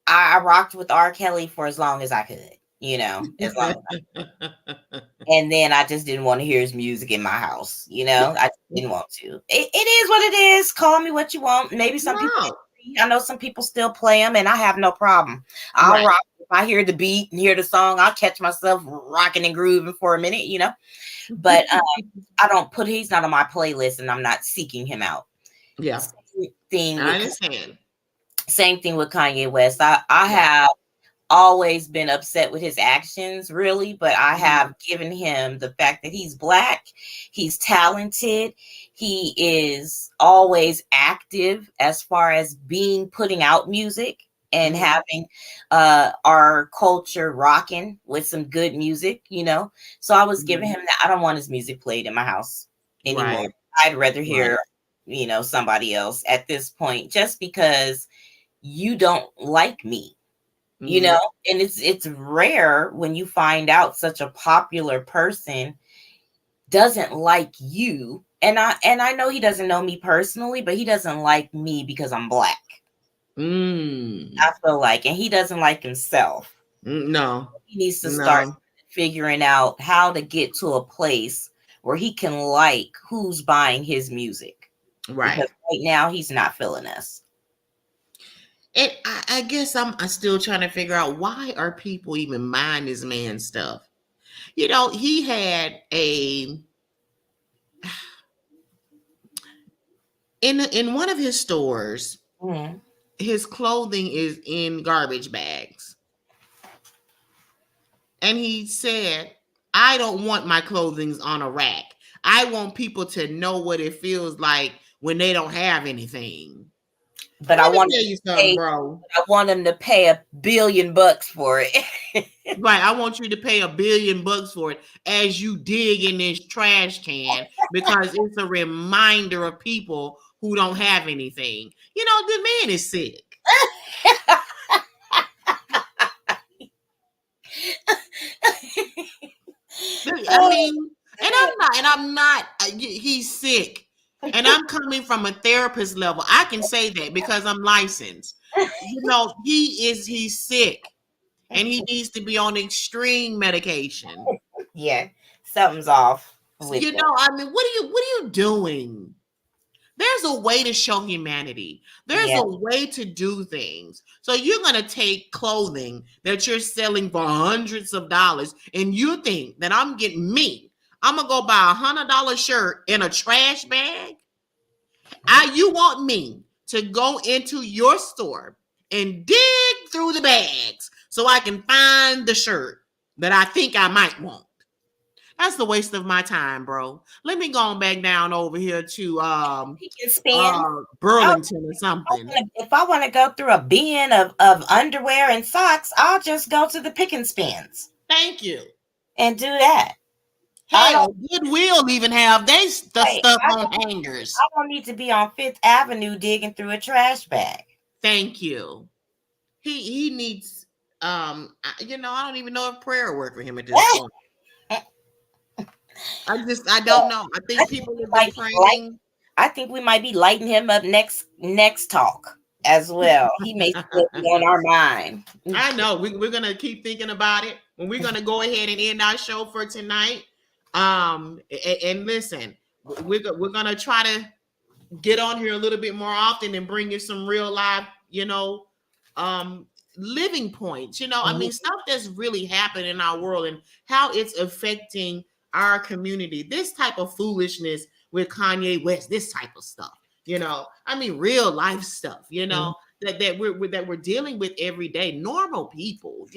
I rocked with R. Kelly for as long as I could, as long as and then I just didn't want to hear his music in my house, I just didn't want to. It is what it is. Call me what you want. Maybe some people, I know some people still play them, and I have no problem. I'll rock. If I hear the beat and hear the song, I'll catch myself rocking and grooving for a minute, But I don't he's not on my playlist, and I'm not seeking him out. Yeah. I understand. Same thing with Kanye West. I have always been upset with his actions, really, but I have given him the fact that he's black, he's talented, he is always active as far as putting out music and having our culture rocking with some good music, So I was giving him that. I don't want his music played in my house anymore. Right. I'd rather hear, somebody else at this point, just because you don't like me. And it's rare when you find out such a popular person doesn't like you. And I know he doesn't know me personally, but he doesn't like me because I'm black. I feel like, and he doesn't like himself. No. He needs to start figuring out how to get to a place where he can like who's buying his music. Right. Because right now he's not feeling us. And I guess I'm still trying to figure out, why are people even buying this man's stuff? He had in one of his stores, his clothing is in garbage bags. And he said, I don't want my clothing on a rack. I want people to know what it feels like when they don't have anything. But I want him to pay $1 billion for it. Right. I want you to pay $1 billion for it as you dig in this trash can, because it's a reminder of people who don't have anything. The man is sick. I mean, I'm not, he's sick. And I'm coming from a therapist level. I can say that because I'm licensed. He's sick, and he needs to be on extreme medication. Yeah, something's off. I mean, what are you doing? There's a way to show humanity. There's a way to do things. So you're going to take clothing that you're selling for hundreds of dollars, and you think that I'm going to go buy $100 shirt in a trash bag? You want me to go into your store and dig through the bags so I can find the shirt that I think I might want? That's the waste of my time, bro. Let me go on back down over here to Burlington or something. If I want to go through a bin of underwear and socks, I'll just go to the pick and spins. Thank you. And do that. Hell, Goodwill even have stuff on hangers. I don't need to be on Fifth Avenue digging through a trash bag. Thank you. He needs I don't even know if prayer worked for him at this point. I don't know. I think people are praying. I think we might be lighting him up next talk as well. He may still be on our mind. I know. We're gonna keep thinking about it, and we're gonna go ahead and end our show for tonight. And listen, we're gonna try to get on here a little bit more often and bring you some real life, living points. I mean, stuff that's really happened in our world and how it's affecting our community. This type of foolishness with Kanye West, this type of stuff, I mean, real life stuff, that we're dealing with every day. Normal people,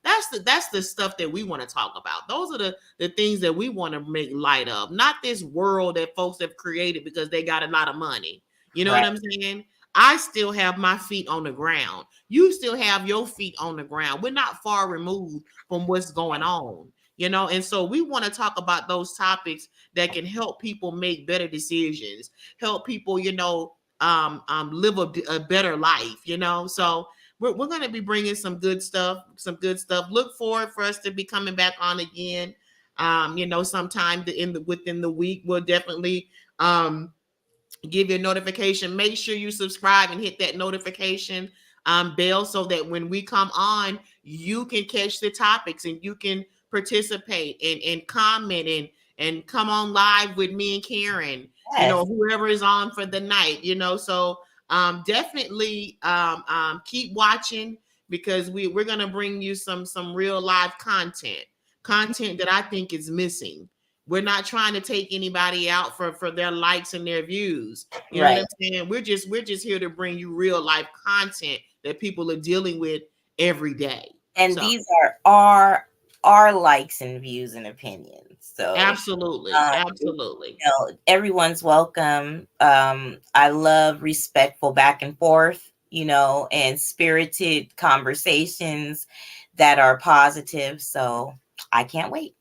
that's the stuff that we want to talk about. Those are the things that we want to make light of, not this world that folks have created because they got a lot of money. You know what I'm saying? I still have my feet on the ground. You still have your feet on the ground. We're not far removed from what's going on. And so we want to talk about those topics that can help people make better decisions, help people, live a better life, So we're going to be bringing some good stuff. Look forward for us to be coming back on again. Sometime within the week, we'll definitely give you a notification. Make sure you subscribe and hit that notification bell so that when we come on, you can catch the topics and you can participate and comment and come on live with me and Karen, Yes. whoever is on for the night, so definitely keep watching, because we're going to bring you some real live content that I think is missing. We're not trying to take anybody out for their likes and their views. You know what I'm saying? We're just here to bring you real life content that people are dealing with every day. And these are our likes and views and opinions. So absolutely. Everyone's welcome. I love respectful back and forth, and spirited conversations that are positive. So I can't wait.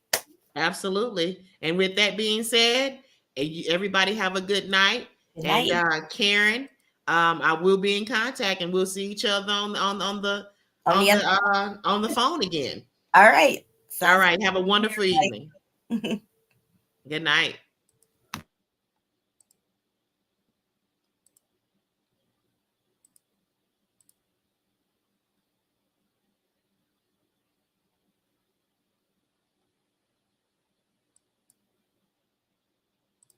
Absolutely. And with that being said, everybody have a good night. And Karen, I will be in contact, and we'll see each other on the phone again. All right. All right. Have a wonderful evening. Good night.